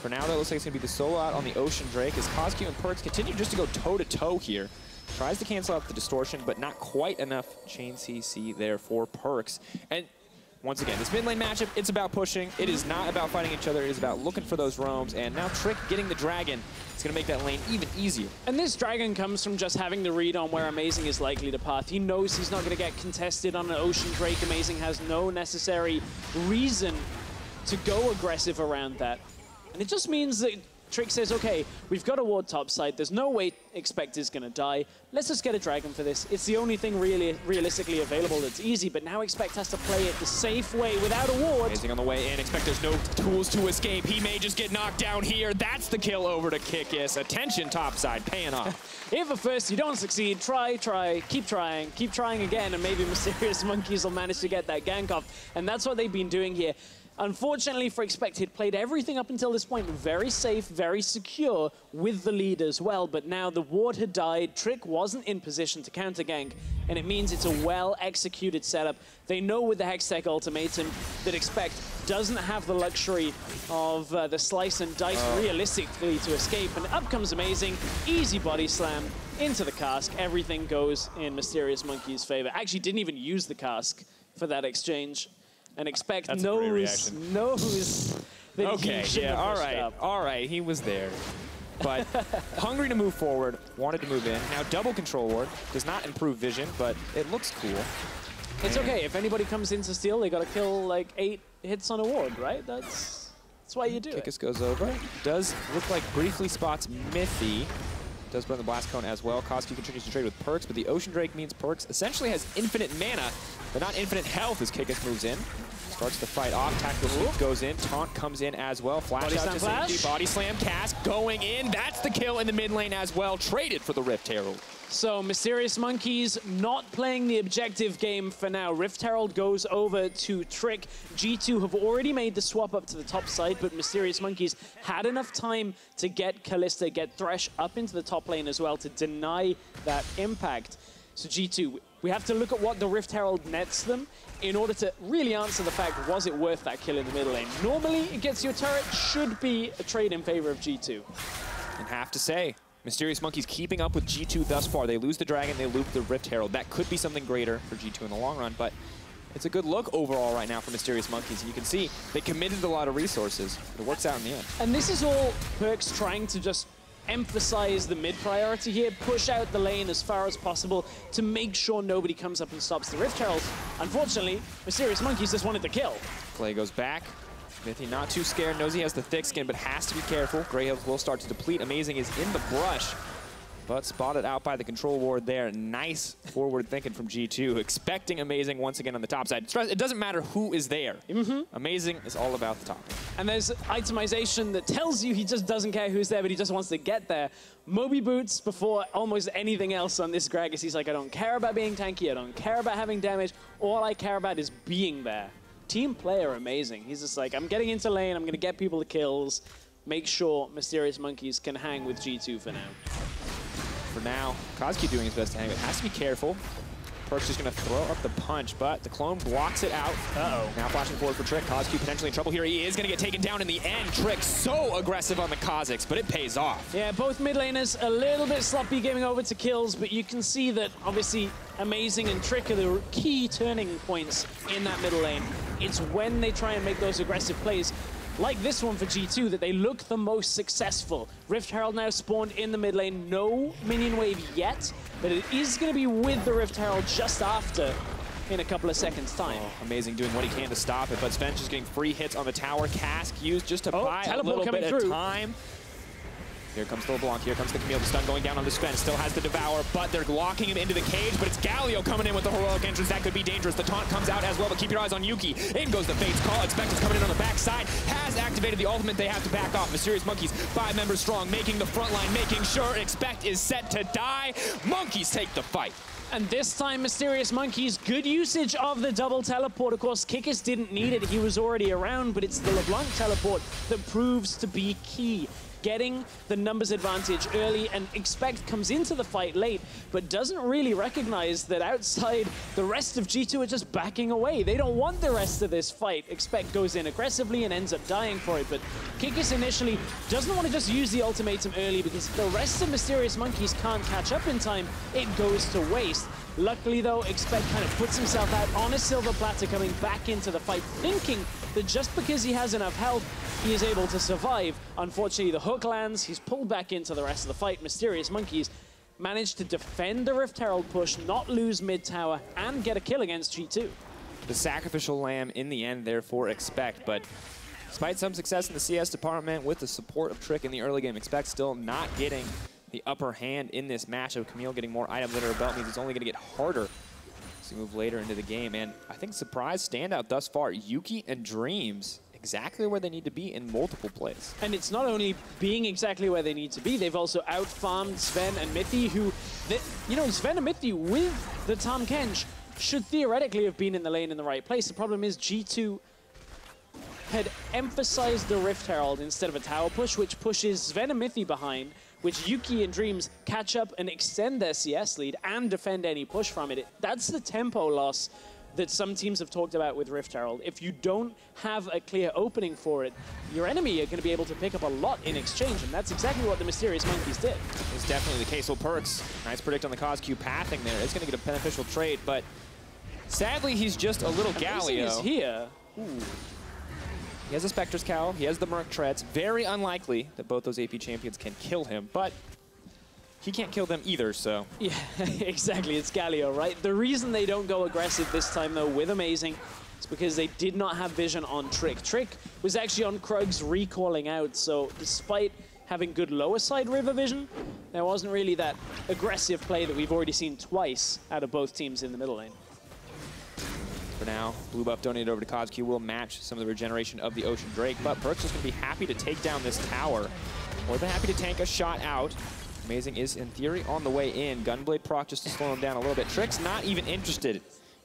For now, though, it looks like it's going to be the solo out on the Ocean Drake as CosQ and Perks continue just to go toe-to-toe here. Tries to cancel out the distortion, but not quite enough chain CC there for Perks. And once again, this mid lane matchup, it's about pushing. It is not about fighting each other. It is about looking for those roams. And now Trick getting the dragon. It's going to make that lane even easier. And this dragon comes from just having the read on where Amazing is likely to path. He knows he's not going to get contested on an Ocean Drake. Amazing has no necessary reason to go aggressive around that. And it just means that Trick says, okay, we've got a ward topside. There's no way Expect is going to die. Let's just get a dragon for this. It's the only thing really realistically available that's easy, but now Expect has to play it the safe way without a ward. Amazing on the way in. Expect there's no tools to escape. He may just get knocked down here. That's the kill over to Kikis. Attention topside, paying off. If at first you don't succeed, try, keep trying again, and maybe Mysterious Monkeys will manage to get that gank off. And that's what they've been doing here. Unfortunately for Expect, he'd played everything up until this point very safe, very secure with the lead as well, but now the ward had died, Trick wasn't in position to counter gank, and it means it's a well-executed setup. They know with the Hextech ultimatum that Expect doesn't have the luxury of the slice and dice realistically to escape, and up comes Amazing, easy body slam into the cask. Everything goes in Mysterious Monkey's favor. Actually didn't even use the cask for that exchange. And Expect knows that he should have pushed up. All right, he was there. But hungry to move forward, wanted to move in. Now double control ward, does not improve vision, but it looks cool. It's okay, if anybody comes in to steal, they gotta kill like 8 hits on a ward, right? That's why you do it. Kikis goes over, does look like briefly spots Mithy. Does burn the blast cone as well. CosQ continues to trade with Perks, but the Ocean Drake means Perks essentially has infinite mana, but not infinite health as Kikis moves in. Starts to fight off. Tactical sweep goes in. Taunt comes in as well. Flash out to safety. Body slam. Cask going in. That's the kill in the mid lane as well. Traded for the Rift Herald. So Mysterious Monkeys not playing the objective game for now. Rift Herald goes over to Trick. G2 have already made the swap up to the top side, but Mysterious Monkeys had enough time to get Kalista, get Thresh up into the top lane as well to deny that impact. So G2, we have to look at what the Rift Herald nets them in order to really answer the fact, was it worth that kill in the middle lane? Normally, it gets you a turret, should be a trade in favor of G2. And have to say, Mysterious Monkeys keeping up with G2 thus far. They lose the Dragon, they loop the Rift Herald. That could be something greater for G2 in the long run, but it's a good look overall right now for Mysterious Monkeys. And you can see they committed a lot of resources. It works out in the end. And this is all Perks trying to just emphasize the mid priority here, push out the lane as far as possible to make sure nobody comes up and stops the Rift Herald. Unfortunately, Mysterious Monkeys just wanted to kill. Play goes back. Smithy not too scared, knows he has the thick skin, but has to be careful. Grey Hills will start to deplete. Amazing is in the brush, but spotted out by the control ward there. Nice forward thinking from G2, expecting Amazing once again on the top side. It doesn't matter who is there. Amazing is all about the top. And there's itemization that tells you he just doesn't care who's there, but he just wants to get there. Moby Boots, before almost anything else on this Gragas, he's like, I don't care about being tanky, I don't care about having damage, all I care about is being there. Team player Amazing. He's just like, I'm getting into lane, I'm going to get people the kills, make sure Mysterious Monkeys can hang with G2 for now. For now, Kozki doing his best to hang, but has to be careful. Perk's just going to throw up the punch, but the clone blocks it out. Now flashing forward for Trick. Kozki potentially in trouble here. He is going to get taken down in the end. Trick so aggressive on the Kha'Zix, but it pays off. Yeah, both mid laners a little bit sloppy giving over to kills, but you can see that obviously Amazing and Trick are the key turning points in that middle lane. It's when they try and make those aggressive plays, like this one for G2, that they look the most successful. Rift Herald now spawned in the mid lane. No minion wave yet, but it is going to be with the Rift Herald just after in a couple of seconds' time. Amazing doing what he can to stop it, but Sven just getting free hits on the tower. Cask used just to buy a little bit of time. Here comes the LeBlanc, here comes the Camille, the stun going down on the Sven, still has the Devour, but they're locking him into the cage, but it's Galio coming in with the heroic entrance. That could be dangerous. The taunt comes out as well, but keep your eyes on Yuki. In goes the Fate's Call. Expected's coming in on the backside, has activated the ultimate. They have to back off. Mysterious Monkeys, 5 members strong, making the front line, making sure Expect is set to die. Monkeys take the fight. And this time, Mysterious Monkeys, good usage of the double teleport. Of course, Kikis didn't need it. He was already around, but it's the LeBlanc teleport that proves to be key. Getting the numbers advantage early, and Expect comes into the fight late, but doesn't really recognize that outside the rest of G2 are just backing away. They don't want the rest of this fight. Expect goes in aggressively and ends up dying for it, but Kikis initially doesn't want to just use the ultimatum early because if the rest of Mysterious Monkeys can't catch up in time, it goes to waste. Luckily though, Expect kind of puts himself out on a silver platter coming back into the fight, thinking that just because he has enough health, he is able to survive. Unfortunately, the hook lands, he's pulled back into the rest of the fight. Mysterious Monkeys managed to defend the Rift Herald push, not lose mid tower, and get a kill against G2. The sacrificial lamb in the end there for Expect, but despite some success in the CS department with the support of Trick in the early game, Expect still not getting the upper hand in this matchup. Camille getting more items under her belt means it's only going to get harder as we move later into the game. And I think surprise standout thus far, Yuki and Dreams, exactly where they need to be in multiple plays. And it's not only being exactly where they need to be, they've also out-farmed Sven and Mithy, who, you know, Sven and Mithy with the Tahm Kench should theoretically have been in the lane in the right place. The problem is G2 had emphasized the Rift Herald instead of a tower push, which pushes Sven and Mithy behind, which Yuki and Dreams catch up and extend their CS lead and defend any push from it. That's the tempo loss that some teams have talked about with Rift Herald. If you don't have a clear opening for it, your enemy are going to be able to pick up a lot in exchange, and that's exactly what the Mysterious Monkeys did. It's definitely the case. Well, Perks, nice predict on the Kozq pathing there. It's going to get a beneficial trade, but sadly, he's just a little Galio. Is here. Ooh. He has a Spectre's Cowl, he has the Merc Treads. Very unlikely that both those AP champions can kill him, but he can't kill them either, so. Yeah, exactly, it's Galio, right? The reason they don't go aggressive this time, though, with Amazing, is because they did not have vision on Trick. Trick was actually on Krug's recalling out, so despite having good lower side river vision, there wasn't really that aggressive play that we've already seen twice out of both teams in the middle lane. For now, blue buff donated over to Kozq will match some of the regeneration of the Ocean Drake, but Perks is going to be happy to take down this tower. More than happy to tank a shot out. Amazing is, in theory, on the way in. Gunblade proc just to slow him down a little bit. Trick's not even interested.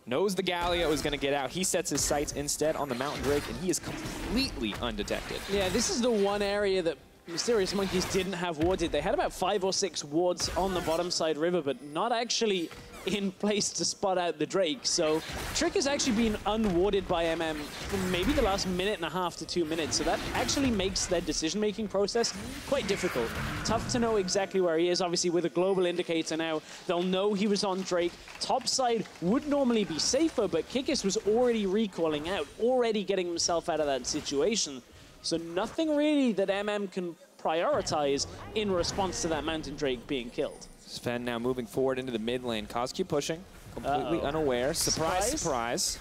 Knows the Galio is going to get out. He sets his sights instead on the Mountain Drake, and he is completely undetected. Yeah, this is the one area that Mysterious Monkeys didn't have warded. They had about 5 or 6 wards on the bottom side river, but not actually in place to spot out the Drake. So Trick has actually been unwarded by MM for maybe the last minute and a half to 2 minutes. So that actually makes their decision-making process quite difficult. Tough to know exactly where he is. Obviously, with a global indicator now, they'll know he was on Drake. Top side would normally be safer, but Kikis was already recalling out, already getting himself out of that situation. So nothing really that MM can prioritize in response to that Mountain Drake being killed. Sven now moving forward into the mid lane. Kozq pushing, completely unaware. Surprise, surprise.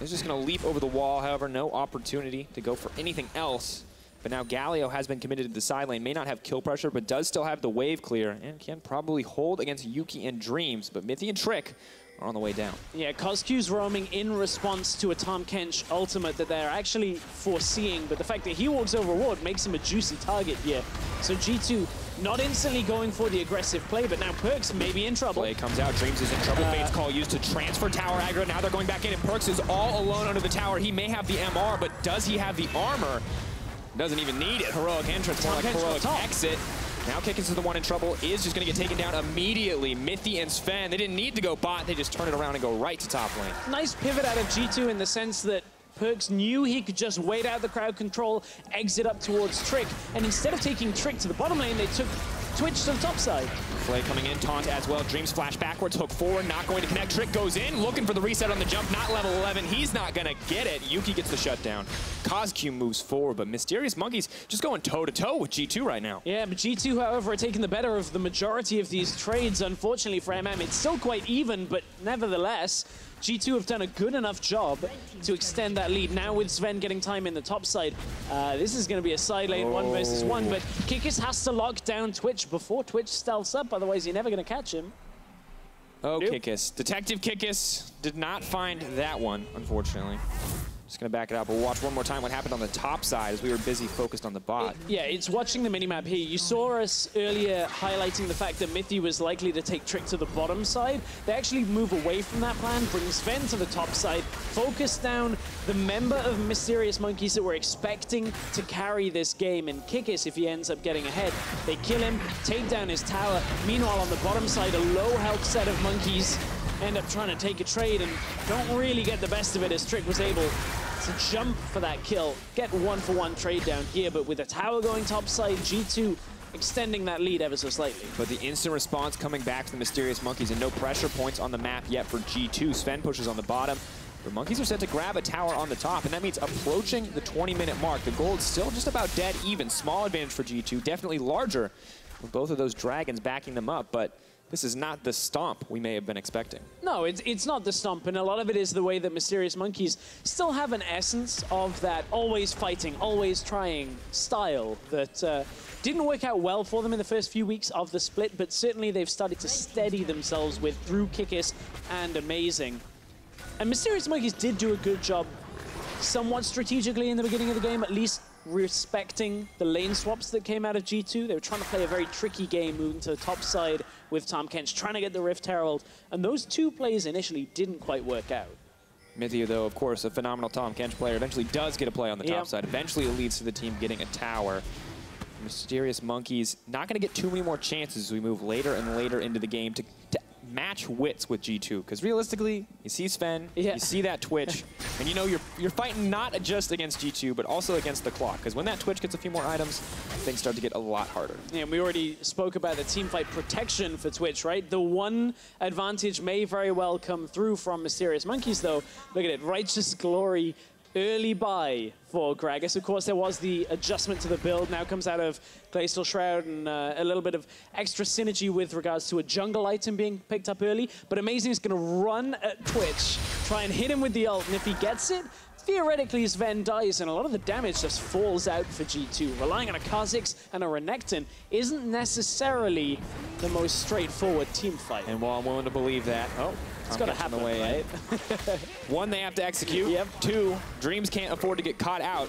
He's just going to leap over the wall. However, no opportunity to go for anything else. But now Galio has been committed to the side lane. May not have kill pressure, but does still have the wave clear. And can probably hold against Yuki and Dreams. But Mithy and Trick are on the way down. Yeah, CosQ's roaming in response to a Tahm Kench ultimate that they're actually foreseeing. But the fact that he walks over ward makes him a juicy target here. So G2 not instantly going for the aggressive play, but now Perkz may be in trouble. Play comes out, Dreams is in trouble. Fate's Call used to transfer tower aggro. Now they're going back in, and Perkz is all alone under the tower. He may have the MR, but does he have the armor? Doesn't even need it. Heroic entrance, more like heroic exit. Now Kickus is the one in trouble, is just going to get taken down immediately. Mithy and Sven, they didn't need to go bot, they just turn it around and go right to top lane. Nice pivot out of G2 in the sense that Perkz knew he could just wait out the crowd control, exit up towards Trick, and instead of taking Trick to the bottom lane, they took Twitch to the top side. Flay coming in, taunt as well. Dreams flash backwards, hook forward, not going to connect. Trick goes in, looking for the reset on the jump, not level 11. He's not going to get it. Yuki gets the shutdown. CosQ moves forward, but Mysterious Monkeys just going toe-to-toe with G2 right now. Yeah, but G2, however, are taking the better of the majority of these trades, unfortunately for MM. It's still quite even, but nevertheless, G2 have done a good enough job to extend that lead. Now with Sven getting time in the top side, this is going to be a side lane 1 versus 1, but Kickus has to lock down Twitch before Twitch stealths up, otherwise you're never going to catch him. Oh, nope. Kickus. Detective Kickus did not find that one, unfortunately. Just going to back it up. We'll watch one more time what happened on the top side as we were busy focused on the bot. Yeah, it's watching the minimap here. You saw us earlier highlighting the fact that Mithy was likely to take Trick to the bottom side. They actually move away from that plan, bring Sven to the top side, focus down the member of Mysterious Monkeys that we're expecting to carry this game. And Kickus, if he ends up getting ahead, they kill him, take down his tower. Meanwhile, on the bottom side, a low health set of Monkeys end up trying to take a trade and don't really get the best of it as Trick was able to jump for that kill, get 1-for-1 trade down here, but with a tower going topside, G2 extending that lead ever so slightly. But the instant response coming back to the Mysterious Monkeys and no pressure points on the map yet for G2. Sven pushes on the bottom. The Monkeys are set to grab a tower on the top, and that means approaching the 20-minute mark. The gold is still just about dead even. Small advantage for G2, definitely larger with both of those dragons backing them up, but this is not the stomp we may have been expecting. No, it's not the stomp, and a lot of it is the way that Mysterious Monkeys still have an essence of that always fighting, always trying style that didn't work out well for them in the first few weeks of the split, but certainly they've started to steady themselves with through Kickus and Amazing. And Mysterious Monkeys did do a good job somewhat strategically in the beginning of the game, at least respecting the lane swaps that came out of G2. They were trying to play a very tricky game, moving to the top side with Tahm Kench, trying to get the Rift Herald, and those two plays initially didn't quite work out. Mithy, though, of course, a phenomenal Tahm Kench player, eventually does get a play on the top side. Eventually it leads to the team getting a tower. Mysterious Monkeys not going to get too many more chances as we move later and later into the game to match wits with G2, because realistically, you see Sven, you see that Twitch, and you know you're fighting not just against G2, but also against the clock, because when that Twitch gets a few more items, things start to get a lot harder. Yeah, and we already spoke about the teamfight protection for Twitch, right? The one advantage may very well come through from Mysterious Monkeys, though. Look at it, Righteous Glory early buy for Gragas. Of course, there was the adjustment to the build. Now comes out of Glacial Shroud and a little bit of extra synergy with regards to a jungle item being picked up early. But Amazing is going to run at Twitch, try and hit him with the ult, and if he gets it, theoretically Sven dies, and a lot of the damage just falls out for G2. Relying on a Kha'Zix and a Renekton isn't necessarily the most straightforward team fight. And while I'm willing to believe that, it's got to happen, right? One, they have to execute. Yep. Two, Dreams can't afford to get caught out.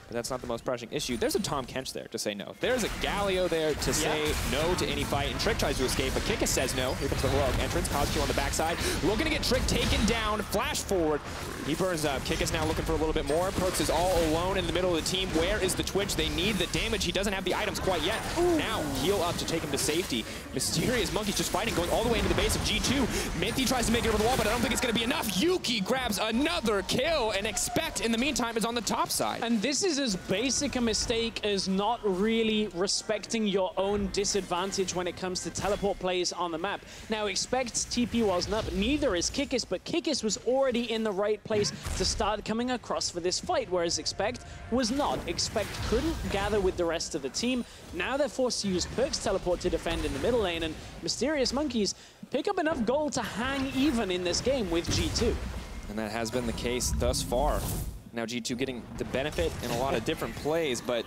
But that's not the most pressing issue. There's a Tahm Kench there to say no. There's a Galio there to say no to any fight, and Trick tries to escape, but Kickus says no. Here comes the heroic entrance. CosQ on the backside, looking to get Trick taken down. Flash forward. He burns up. Kickus now looking for a little bit more. Perkz is all alone in the middle of the team. Where is the Twitch? They need the damage. He doesn't have the items quite yet. Ooh. Now heal up to take him to safety. Mysterious Monkeys just fighting, going all the way into the base of G2. Mithy tries to make it over the wall, but I don't think it's going to be enough. Yuki grabs another kill, and Expect in the meantime is on the top side. And this is as basic a mistake as not really respecting your own disadvantage when it comes to teleport plays on the map. Now, Expect's TP wasn't up, neither is Kickus, but Kickus was already in the right place to start coming across for this fight, whereas Expect was not. Expect couldn't gather with the rest of the team. Now they're forced to use Perkz teleport to defend in the middle lane, and Mysterious Monkeys pick up enough gold to hang even in this game with G2. And that has been the case thus far. Now G2 getting the benefit in a lot of different plays, but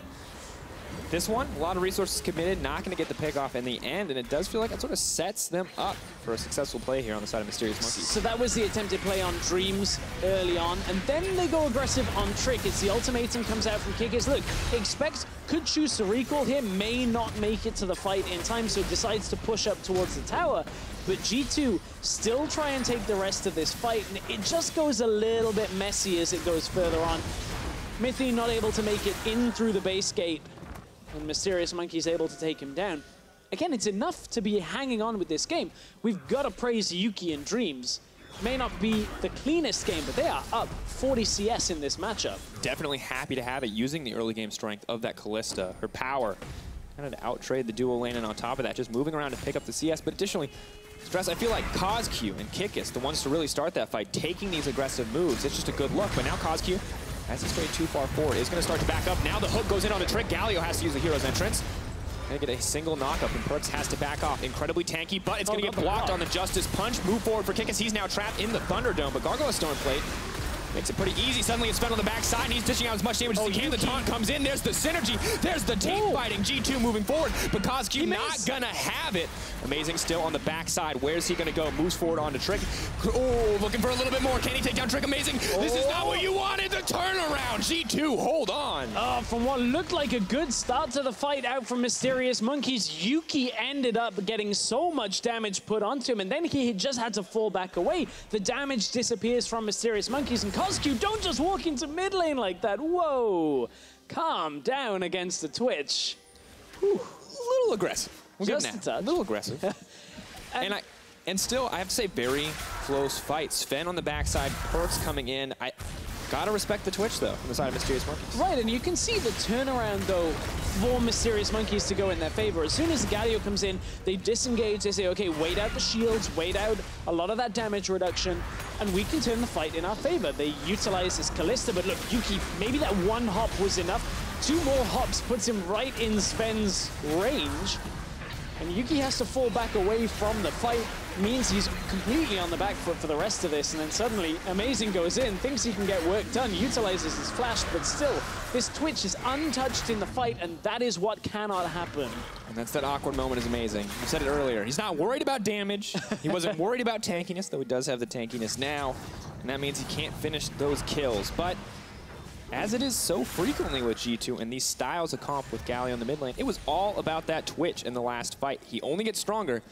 this one, a lot of resources committed, not going to get the pick off in the end, and it does feel like it sort of sets them up for a successful play here on the side of Mysterious Monkeys. So that was the attempted play on Dreams early on, and then they go aggressive on Trick. It's the ultimatum comes out from Kickers. Look, Expect could choose to recall here, may not make it to the fight in time, so decides to push up towards the tower. But G2 still try and take the rest of this fight, and it just goes a little bit messy as it goes further on. Mithy not able to make it in through the base gate, and Mysterious Monkey's able to take him down. Again, it's enough to be hanging on with this game. We've got to praise Yuki and Dreams. May not be the cleanest game, but they are up 40 CS in this matchup. Definitely happy to have it, using the early game strength of that Kalista, her power, kind of to out-trade the dual lane, and on top of that, just moving around to pick up the CS. But additionally, Stress, I feel like CosQ and Kikis, the ones to really start that fight, taking these aggressive moves. It's just a good look, but now CosQ, as he's strayed too far forward, is going to start to back up. Now the hook goes in on the Trick. Galio has to use the hero's entrance. Gonna get a single knockup, and Perks has to back off. Incredibly tanky, but it's gonna get blocked on the Justice Punch. Move forward for Kikis. He's now trapped in the Thunderdome, but Gargoyle Stone Plate makes it pretty easy. Suddenly it's spent on the backside, and he's dishing out as much damage as he can. The taunt comes in. There's the synergy. There's the team fighting. G2 moving forward, but CosQ not gonna have it. Amazing still on the backside. Where's he gonna go? Moves forward onto Trick. Oh, looking for a little bit more. Can he take down Trick? Amazing. This is not what you wanted. The turnaround. G2, hold on. From what looked like a good start to the fight out from Mysterious Monkeys, Yuki ended up getting so much damage put onto him, and then he just had to fall back away. The damage disappears from Mysterious Monkeys, and CosQ, don't just walk into mid lane like that. Whoa. Calm down against the Twitch. Whew. A little aggressive. Just a touch. A little aggressive. and still, I have to say, very close fight. Sven on the backside, Perks coming in. I gotta respect the Twitch, though, on the side of Mysterious Monkeys. Right, and you can see the turnaround, though, for Mysterious Monkeys to go in their favor. As soon as Galio comes in, they disengage. They say, okay, wait out the shields, wait out a lot of that damage reduction, and we can turn the fight in our favor. They utilize this Kalista, but look, Yuki, maybe that one hop was enough. 2 more hops puts him right in Sven's range. And Yuki has to fall back away from the fight, means he's completely on the back foot for the rest of this, and then suddenly Amazing goes in, thinks he can get work done, utilizes his flash, but still, this Twitch is untouched in the fight, and that is what cannot happen. And that's that awkward moment is Amazing. I said it earlier, he's not worried about damage, he wasn't worried about tankiness, though he does have the tankiness now, and that means he can't finish those kills, but as it is so frequently with G2 and these styles of comp with Galio in the mid lane, it was all about that Twitch in the last fight. He only gets stronger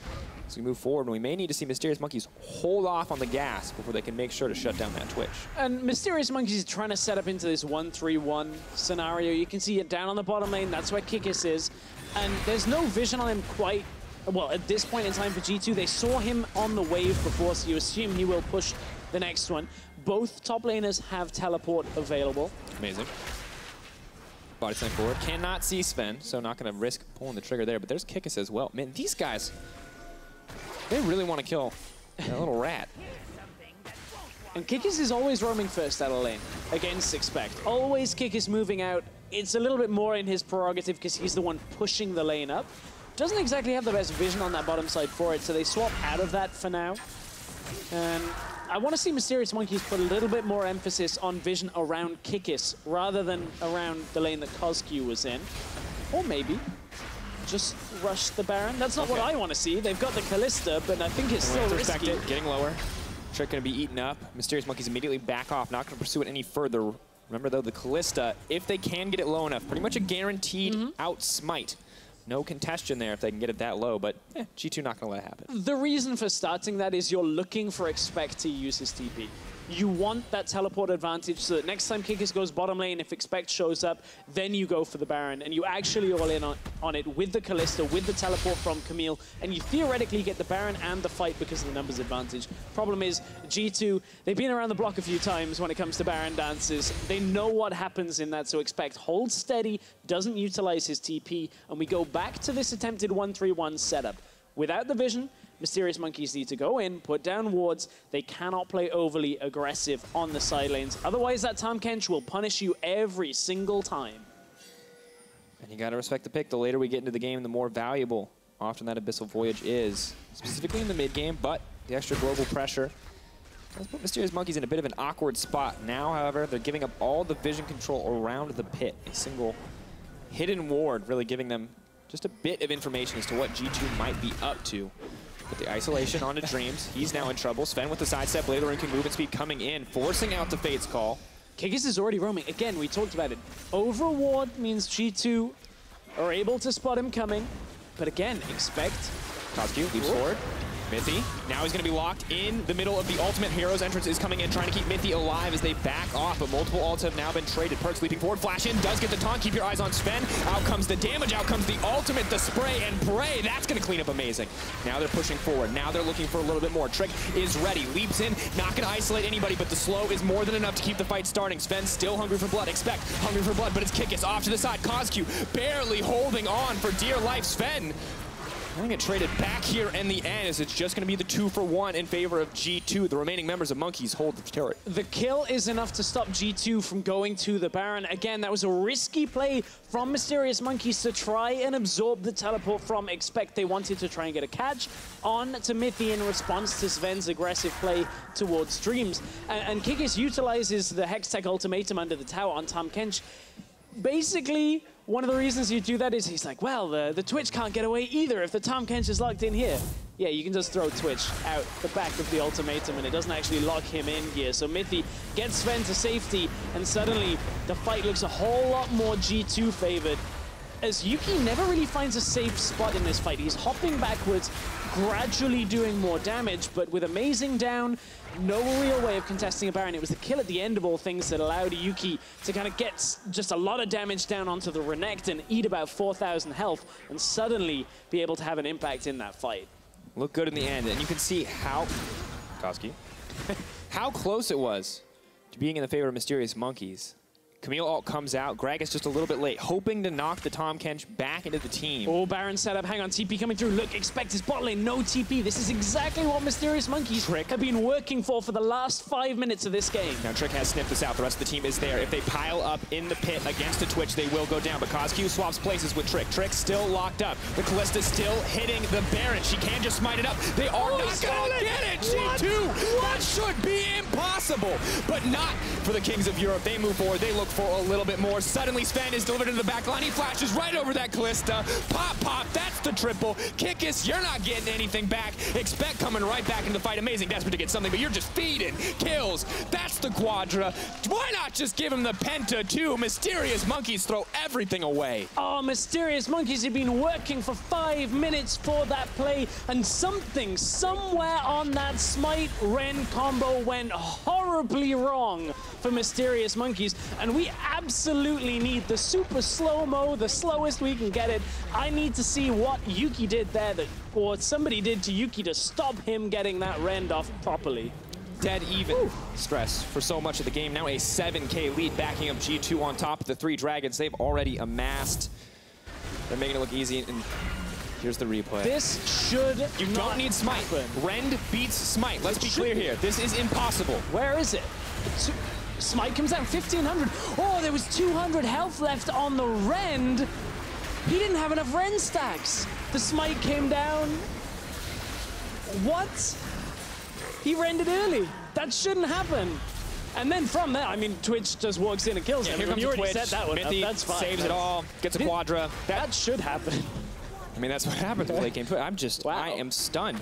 as we move forward, and we may need to see Mysterious Monkeys hold off on the gas before they can make sure to shut down that Twitch. And Mysterious Monkeys is trying to set up into this 1-3-1 scenario. You can see it down on the bottom lane. That's where Kikis is. And there's no vision on him quite, well, at this point in time for G2. They saw him on the wave before, so you assume he will push the next one. Both top laners have teleport available. Amazing. Body slam forward. Cannot see Sven, so not going to risk pulling the trigger there. But there's Kikis as well. Man, these guys, they really want to kill that little rat. And Kikis is always roaming first out of lane against Expect. Always Kikis moving out. It's a little bit more in his prerogative because he's the one pushing the lane up. Doesn't exactly have the best vision on that bottom side for it, so they swap out of that for now. And I want to see Mysterious Monkeys put a little bit more emphasis on vision around Kikis rather than around the lane that CosQ was in. Or maybe just rush the Baron. That's not what I want to see. They've got the Kalista, but I think it's still risky. Getting lower. Trick going to be eaten up. Mysterious Monkeys immediately back off, not going to pursue it any further. Remember, though, the Kalista, if they can get it low enough, pretty much a guaranteed out-smite. No contention there if they can get it that low, but G2 not going to let it happen. The reason for starting that is you're looking for Expect to use his TP. You want that teleport advantage so that next time Kikis goes bottom lane, if Expect shows up, then you go for the Baron, and you actually all in on it with the Kalista, with the teleport from Camille, and you theoretically get the Baron and the fight because of the numbers advantage. Problem is, G2, they've been around the block a few times when it comes to Baron dances. They know what happens in that, so Expect holds steady, doesn't utilize his TP, and we go back to this attempted 1-3-1 setup. Without the vision, Mysterious Monkeys need to go in, put down wards. They cannot play overly aggressive on the side lanes. Otherwise, that Tahm Kench will punish you every single time. And you got to respect the pick. The later we get into the game, the more valuable often that Abyssal Voyage is, specifically in the mid game, but the extra global pressure Let's put Mysterious Monkeys in a bit of an awkward spot. Now, however, they're giving up all the vision control around the pit. A single hidden ward really giving them just a bit of information as to what G2 might be up to. Put the isolation onto Dreams. He's now in trouble. Sven with the sidestep. Bladerin can move and speed coming in, forcing out the Fate's Call. Kikis is already roaming. Again, we talked about it. Over ward means G2 are able to spot him coming. But again, expect. Cosq leaps forward. Mithy, now he's going to be locked in the middle of the ultimate. Hero's entrance is coming in, trying to keep Mithy alive as they back off, but multiple ults have now been traded. Perkz leaping forward, flash in, does get the taunt. Keep your eyes on Sven. Out comes the damage, out comes the ultimate, the spray, and Bray. That's going to clean up amazing. Now they're pushing forward. Now they're looking for a little bit more. Trick is ready, leaps in, not going to isolate anybody, but the slow is more than enough to keep the fight starting. Sven still hungry for blood. Expect hungry for blood, but it's Kikis off to the side. Cosq barely holding on for dear life. Sven going to get traded back here in the end, as it's just going to be the 2-for-1 in favor of G2. The remaining members of Monkeys hold the turret. The kill is enough to stop G2 from going to the Baron. Again, that was a risky play from Mysterious Monkeys to try and absorb the teleport from Expect. They wanted to try and get a catch on to Mithy in response to Sven's aggressive play towards Dreams. And Kikis utilizes the Hextech ultimatum under the tower on Tahm Kench. Basically, one of the reasons you do that is he's like, well, the Twitch can't get away either if the Tahm Kench is locked in here. Yeah, you can just throw Twitch out the back of the ultimatum and it doesn't actually lock him in here. So Mithy gets Sven to safety and suddenly the fight looks a whole lot more G2 favored, as Yuki never really finds a safe spot in this fight. He's hopping backwards, gradually doing more damage, but with Amazing down, no real way of contesting a Baron. It was the kill at the end of all things that allowed Yuki to kind of get just a lot of damage down onto the Renekton and eat about 4,000 health and suddenly be able to have an impact in that fight. Look good in the end, and you can see how Cosq how close it was to being in the favor of Mysterious Monkeys. Camille ult comes out. Greg is just a little bit late, hoping to knock the Tahm Kench back into the team. Oh, Baron setup. Hang on, TP coming through. Look, Expect his bot lane. No TP. This is exactly what Mysterious Monkeys have been working for the last 5 minutes of this game. Now, Trick has sniffed this out. The rest of the team is there. If they pile up in the pit against the Twitch, they will go down. But Cosq swaps places with Trick. Trick still locked up. The Kalista still hitting the Baron. She can just smite it up. They are not going to get it. G2, that should be impossible. But not for the Kings of Europe. They move forward. They look for a little bit more. Suddenly, Sven is delivered into the back line. He flashes right over that Kalista. Pop, pop, that's the triple. Kikis, you're not getting anything back. Expect coming right back into the fight. Amazing, desperate to get something, but you're just feeding kills. That's the quadra. Why not just give him the penta, too? Mysterious Monkeys throw everything away. Oh, Mysterious Monkeys have been working for 5 minutes for that play, and something, somewhere on that Smite Ren combo went horribly wrong for Mysterious Monkeys, and we absolutely need the super slow-mo, the slowest we can get it. I need to see what Yuki did there, or somebody did to Yuki to stop him getting that rend off properly. Dead even. Stress for so much of the game. Now a 7K lead backing up G2 on top of the 3 dragons they've already amassed. They're making it look easy, and here's the replay. This should You don't need Smite. happen. Rend beats Smite. Let's be clear here. This is impossible. Where is it? Smite comes out 1,500. Oh, there was 200 health left on the Rend. He didn't have enough Rend stacks. The Smite came down. What? He rended early. That shouldn't happen. And then from there, I mean, Twitch just walks in and kills him. Here comes you already Twitch. set that one Mithy up. That's fine. saves it all. Gets a quadra. That should happen. I mean, that's what happens with late game Twitch. Wow. I am stunned.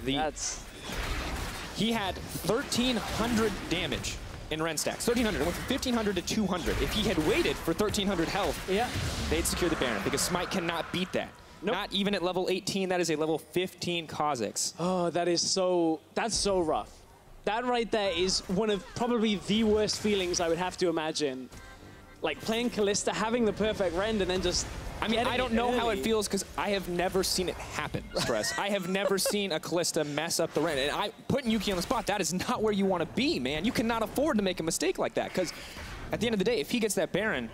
He had 1,300 damage in Rend stacks. 1,300. It went from 1,500 to 200. If he had waited for 1,300 health, they'd secure the Baron, because Smite cannot beat that. Nope. Not even at level 18. That is a level 15 Kha'Zix. Oh, that's so rough. That right there is one of probably the worst feelings I would have to imagine. Like playing Kalista, having the perfect Rend, and then just I mean, I don't know how it feels, because I have never seen it happen, Stress. I have never seen a Kalista mess up the Rend. And putting Yuki on the spot, that is not where you want to be, man. You cannot afford to make a mistake like that, because at the end of the day, if he gets that Baron,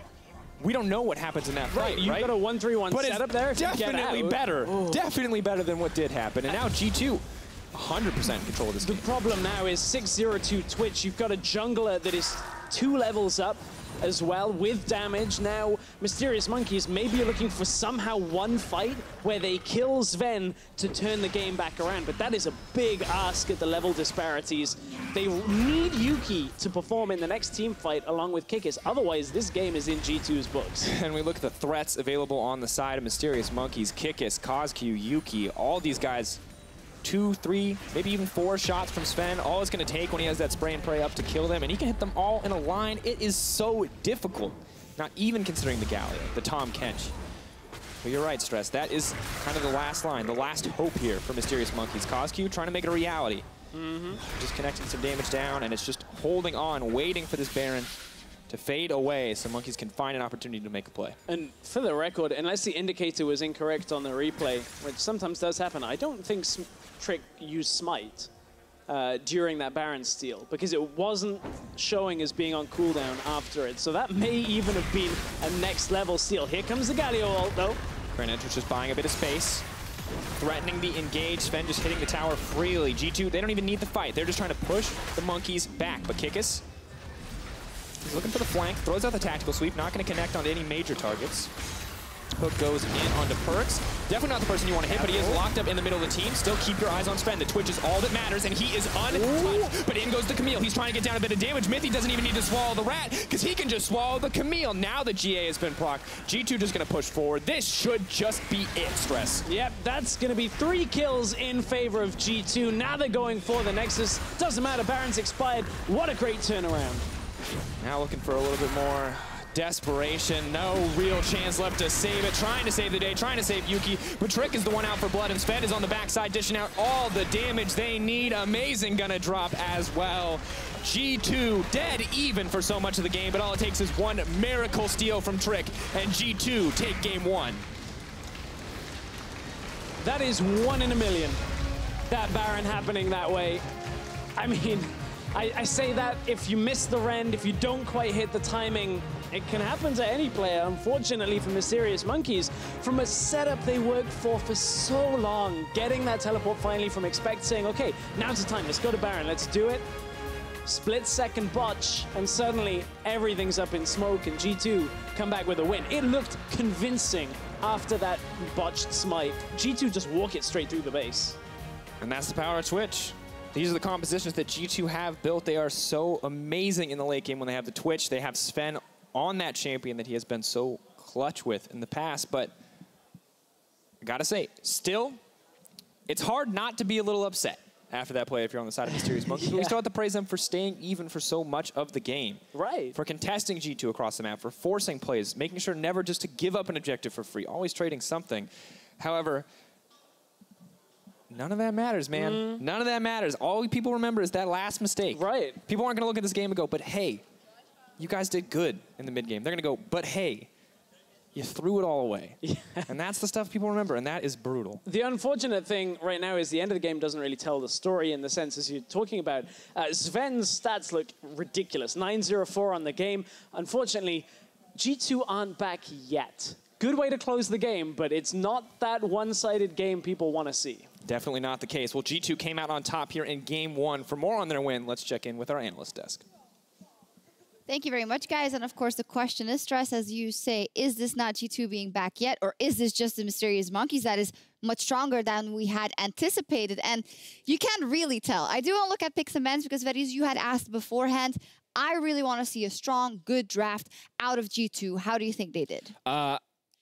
we don't know what happens in that fight, You've got a 1-3-1 setup there. Definitely better. Definitely better than what did happen. And now G2, 100% control of this game. The problem now is 6-0-2 Twitch. You've got a jungler that is 2 levels up as well with damage. Now, Mysterious Monkeys, maybe you're looking for somehow one fight where they kill Sven to turn the game back around, but that is a big ask at the level disparities. They need Yuki to perform in the next team fight along with Kikis, otherwise this game is in G2's books. And we look at the threats available on the side of Mysterious Monkeys, Kikis, Kozq, Yuki, all these guys 2, 3, maybe even 4 shots from Sven. All it's going to take when he has that spray and pray up to kill them, and he can hit them all in a line. It is so difficult, not even considering the Galio, the Tom Kench. But you're right, Stress. That is kind of the last line, the last hope here for Mysterious Monkeys. Kozq trying to make it a reality. Just connecting some damage down, and it's just holding on, waiting for this Baron to fade away so Monkeys can find an opportunity to make a play. And for the record, unless the indicator was incorrect on the replay, which sometimes does happen, I don't think Trick used Smite during that Baron steal, because it wasn't showing as being on cooldown after it. So that may even have been a next level steal. Here comes the Galio ult though. Grand Entrance just buying a bit of space, threatening the engage. Sven just hitting the tower freely. G2, they don't even need the fight. They're just trying to push the Monkeys back. But Kikis, he's looking for the flank, throws out the tactical sweep, not going to connect onto any major targets. Hook goes in onto Perks. Definitely not the person you want to hit, but he is locked up in the middle of the team. Still keep your eyes on Sven. The Twitch is all that matters, and he is untouched. But in goes the Camille. He's trying to get down a bit of damage. Mythy doesn't even need to swallow the rat, because he can just swallow the Camille. Now the GA has been procced. G2 just going to push forward. This should just be it, Stress. Yep, that's going to be 3 kills in favor of G2. Now they're going for the Nexus. Doesn't matter, Baron's expired. What a great turnaround. Now looking for a little bit more desperation. No real chance left to save it. Trying to save the day, trying to save Yuki. But Trick is the one out for blood, and Sven is on the backside, dishing out all the damage they need. Amazing gonna drop as well. G2 dead even for so much of the game, but all it takes is one miracle steal from Trick, and G2 take game 1. That is 1 in a million. That Baron happening that way. I mean, I say that if you miss the rend, if you don't quite hit the timing, it can happen to any player. Unfortunately for Mysterious Monkeys, from a setup they worked for so long, getting that teleport finally from Expect, saying, okay, now's the time, let's go to Baron, let's do it. Split-second botch, and suddenly everything's up in smoke, and G2 come back with a win. It looked convincing after that botched smite. G2 just walk it straight through the base. And that's the power of Twitch. These are the compositions that G2 have built. They are so amazing in the late game when they have the Twitch. They have Sven on that champion that he has been so clutch with in the past. But I gotta say, still, it's hard not to be a little upset after that play if you're on the side of Mysterious Monkeys. But we still have to praise them for staying even for so much of the game. Right. For contesting G2 across the map, for forcing plays, making sure never just to give up an objective for free, always trading something. However, none of that matters, man. None of that matters. All people remember is that last mistake. Right. People aren't going to look at this game and go, but hey, you guys did good in the mid game. They're going to go, but hey, you threw it all away. And that's the stuff people remember, and that is brutal. The unfortunate thing right now is the end of the game doesn't really tell the story in the sense as you're talking about. Sven's stats look ridiculous. 9-0-4 on the game. Unfortunately, G2 aren't back yet. Good way to close the game, but it's not that one-sided game people want to see. Definitely not the case. Well, G2 came out on top here in game 1. For more on their win, let's check in with our analyst desk. Thank you very much, guys. And of course, the question is, Stress, as you say, is this not G2 being back yet? Or is this just the Mysterious Monkeys that is much stronger than we had anticipated? And you can't really tell. I do want to look at picks and bans because, Veris, you had asked beforehand. I really want to see a strong, good draft out of G2. How do you think they did?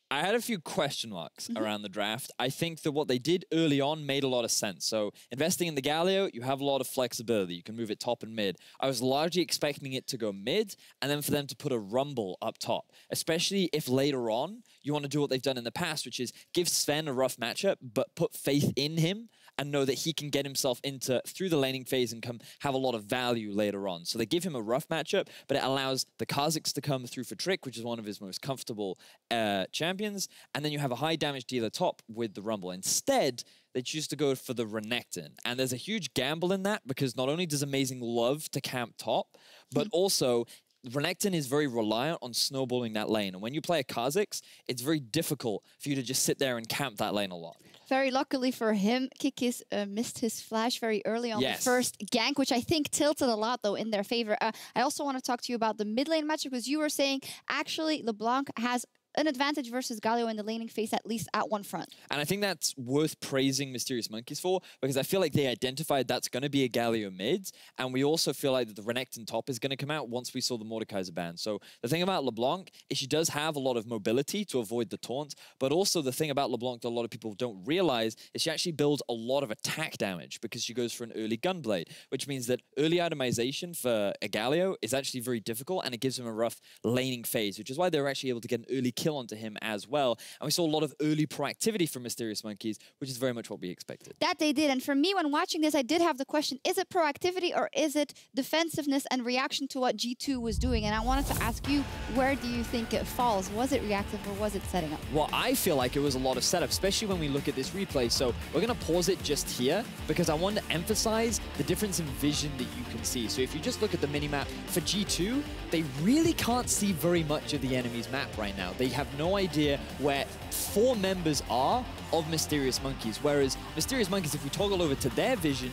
I had a few question marks around the draft. I think that what they did early on made a lot of sense. So investing in the Galio, you have a lot of flexibility. You can move it top and mid. I was largely expecting it to go mid and then for them to put a Rumble up top, especially if later on you want to do what they've done in the past, which is give Sven a rough matchup, but put faith in him and know that he can get himself through the laning phase and have a lot of value later on. So they give him a rough matchup, but it allows the Kazakhs to come through for Trick, which is one of his most comfortable champions, and then you have a high damage dealer top with the Rumble. Instead, they choose to go for the Renekton, and there's a huge gamble in that because not only does Amazing love to camp top, but also Renekton is very reliant on snowballing that lane, and when you play a Kazakhs, it's very difficult for you to just sit there and camp that lane a lot. Very luckily for him, Kikis missed his flash very early on the first gank, which I think tilted a lot, though, in their favor. I also want to talk to you about the mid lane matchup, because you were saying, actually, LeBlanc has an advantage versus Galio in the laning phase, at least at one front. And I think that's worth praising Mysterious Monkeys for, because I feel like they identified that's going to be a Galio mid, and we also feel like that the Renekton top is going to come out once we saw the Mordekaiser ban. So the thing about LeBlanc is she does have a lot of mobility to avoid the taunt, but also the thing about LeBlanc that a lot of people don't realize is she actually builds a lot of attack damage because she goes for an early Gunblade, which means that early itemization for a Galio is actually very difficult, and it gives him a rough laning phase, which is why they're actually able to get an early kill onto him as well. And we saw a lot of early proactivity from Mysterious Monkeys, which is very much what we expected. That they did. And for me, when watching this, I did have the question, is it proactivity or is it defensiveness and reaction to what G2 was doing? And I wanted to ask you, where do you think it falls? Was it reactive or was it setting up? Well, I feel like it was a lot of setup, especially when we look at this replay. So we're going to pause it just here because I want to emphasize the difference in vision that you can see. So if you just look at the minimap for G2, they really can't see very much of the enemy's map right now. They have no idea where 4 members are of Mysterious Monkeys, whereas Mysterious Monkeys, if we toggle over to their vision,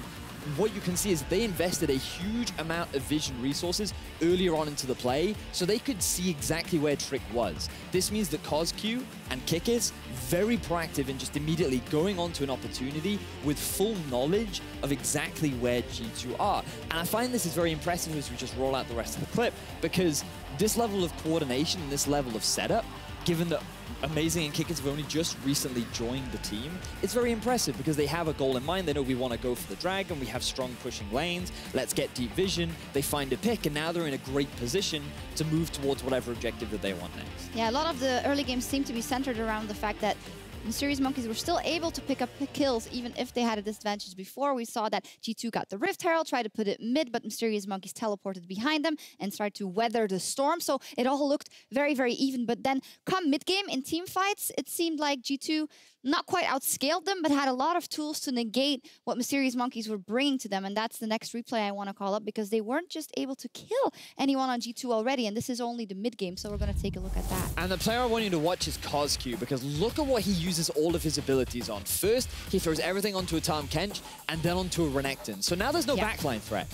what you can see is they invested a huge amount of vision resources earlier on into the play, so they could see exactly where Trick was. This means that CosQ and Kikis very proactive in just immediately going onto an opportunity with full knowledge of exactly where G2 are. And I find this is very impressive as we just roll out the rest of the clip, because this level of coordination and this level of setup, given that Amazing and Kikis have only just recently joined the team, it's very impressive because they have a goal in mind. They know we want to go for the dragon, we have strong pushing lanes, let's get deep vision, they find a pick, and now they're in a great position to move towards whatever objective that they want next. Yeah, a lot of the early games seem to be centered around the fact that Mysterious Monkeys were still able to pick up kills even if they had a disadvantage before. We saw that G2 got the Rift Herald, tried to put it mid, but Mysterious Monkeys teleported behind them and started to weather the storm. So it all looked very, very even. But then come mid-game in team fights, it seemed like G2 not quite outscaled them, but had a lot of tools to negate what Mysterious Monkeys were bringing to them. And that's the next replay I want to call up, because they weren't just able to kill anyone on G2 already. And this is only the mid-game, so we're going to take a look at that. And the player I want you to watch is CosQ, because look at what he uses all of his abilities on. First, he throws everything onto a Tahm Kench, and then onto a Renekton. So now there's no backline threat.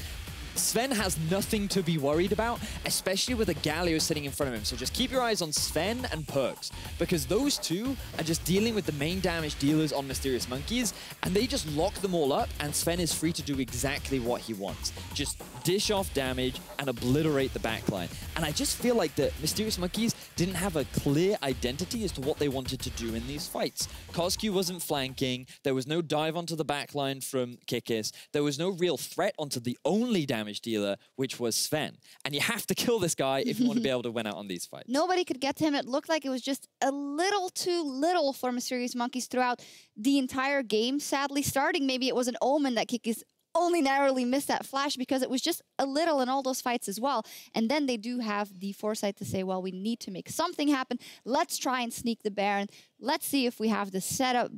Sven has nothing to be worried about, especially with a Galio sitting in front of him. So just keep your eyes on Sven and Perks, because those two are just dealing with the main damage dealers on Mysterious Monkeys, and they just lock them all up, and Sven is free to do exactly what he wants. Just dish off damage and obliterate the backline. And I just feel like the Mysterious Monkeys didn't have a clear identity as to what they wanted to do in these fights. CosQ wasn't flanking, there was no dive onto the backline from Kikis, there was no real threat onto the only damage dealer, which was Sven. And you have to kill this guy if you want to be able to win out on these fights. Nobody could get to him. It looked like it was just a little too little for Mysterious Monkeys throughout the entire game. Sadly, starting maybe it was an omen that Kikis only narrowly missed that flash, because it was just a little in all those fights as well. And then they do have the foresight to say, well, we need to make something happen. Let's try and sneak the Baron. Let's see if we have the setup.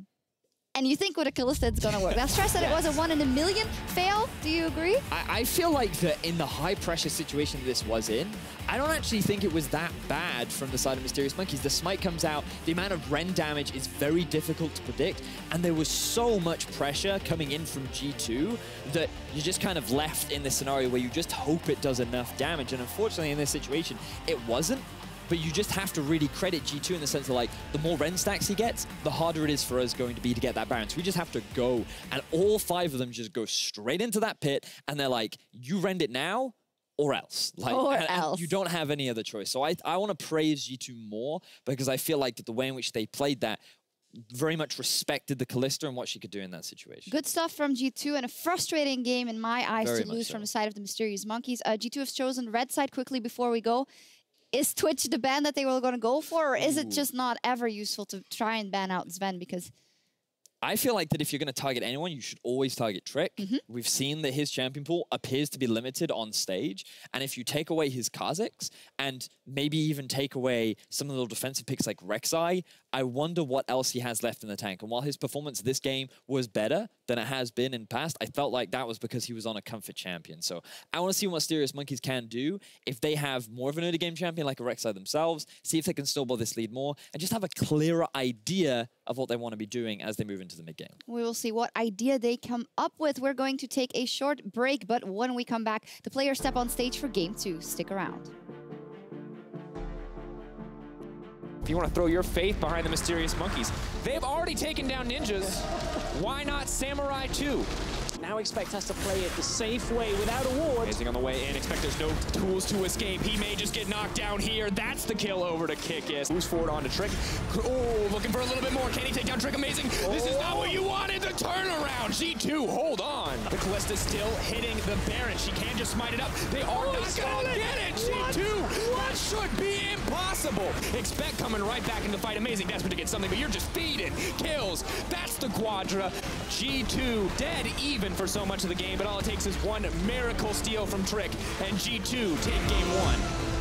And you think with a Kalista it's going to work. That's stress that it was a 1 in a million fail. Do you agree? I feel like that in the high pressure situation this was in, I don't actually think it was that bad from the side of Mysterious Monkeys. The smite comes out, the amount of Ren damage is very difficult to predict, and there was so much pressure coming in from G2 that you're just kind of left in this scenario where you just hope it does enough damage. And unfortunately in this situation, it wasn't. But you just have to really credit G2 in the sense of, like, the more Ren stacks he gets, the harder it is for us going to be to get that Baron. So we just have to go, and all 5 of them just go straight into that pit, and they're like, you rend it now, or else. Like, and you don't have any other choice. So I want to praise G2 more, because I feel like that the way in which they played that very much respected the Kalista and what she could do in that situation. Good stuff from G2, and a frustrating game in my eyes to lose from the side of the Mysterious Monkeys. G2 has chosen red side quickly before we go. Is Twitch the ban that they were going to go for, or is it just not ever useful to try and ban out Sven? Because I feel like that if you're going to target anyone, you should always target Trick. We've seen that his champion pool appears to be limited on stage. And if you take away his Kha'Zix and maybe even take away some of the defensive picks like Rek'Sai, I wonder what else he has left in the tank. And while his performance this game was better than it has been in past, I felt like that was because he was on a comfort champion. So I want to see what Mysterious Monkeys can do if they have more of an early game champion like a Rek'Sai themselves, see if they can snowball this lead more, and just have a clearer idea of what they want to be doing as they move into the mid game. We will see what idea they come up with. We're going to take a short break, but when we come back, the players step on stage for Game 2. Stick around. If you want to throw your faith behind the Mysterious Monkeys, they've already taken down Ninjas. Why not Samurai 2? Now expect us to play it the safe way without a ward. Amazing on the way in. Expect there's no tools to escape. He may just get knocked down here. That's the kill over to Kikis. Moves forward on to Trick. Oh, looking for a little bit more. Can he take down Trick? Amazing. This is not what you wanted. The turnaround. G2, hold on. The Callista still hitting the Baron. She can just smite it up. They are not going to get it. G2, that should be impossible. Expect coming right back in the fight. Amazing. Desperate to get something, but you're just feeding kills. That's the Quadra. G2 dead even for so much of the game, but all it takes is one miracle steal from Trick, and G2 take game 1.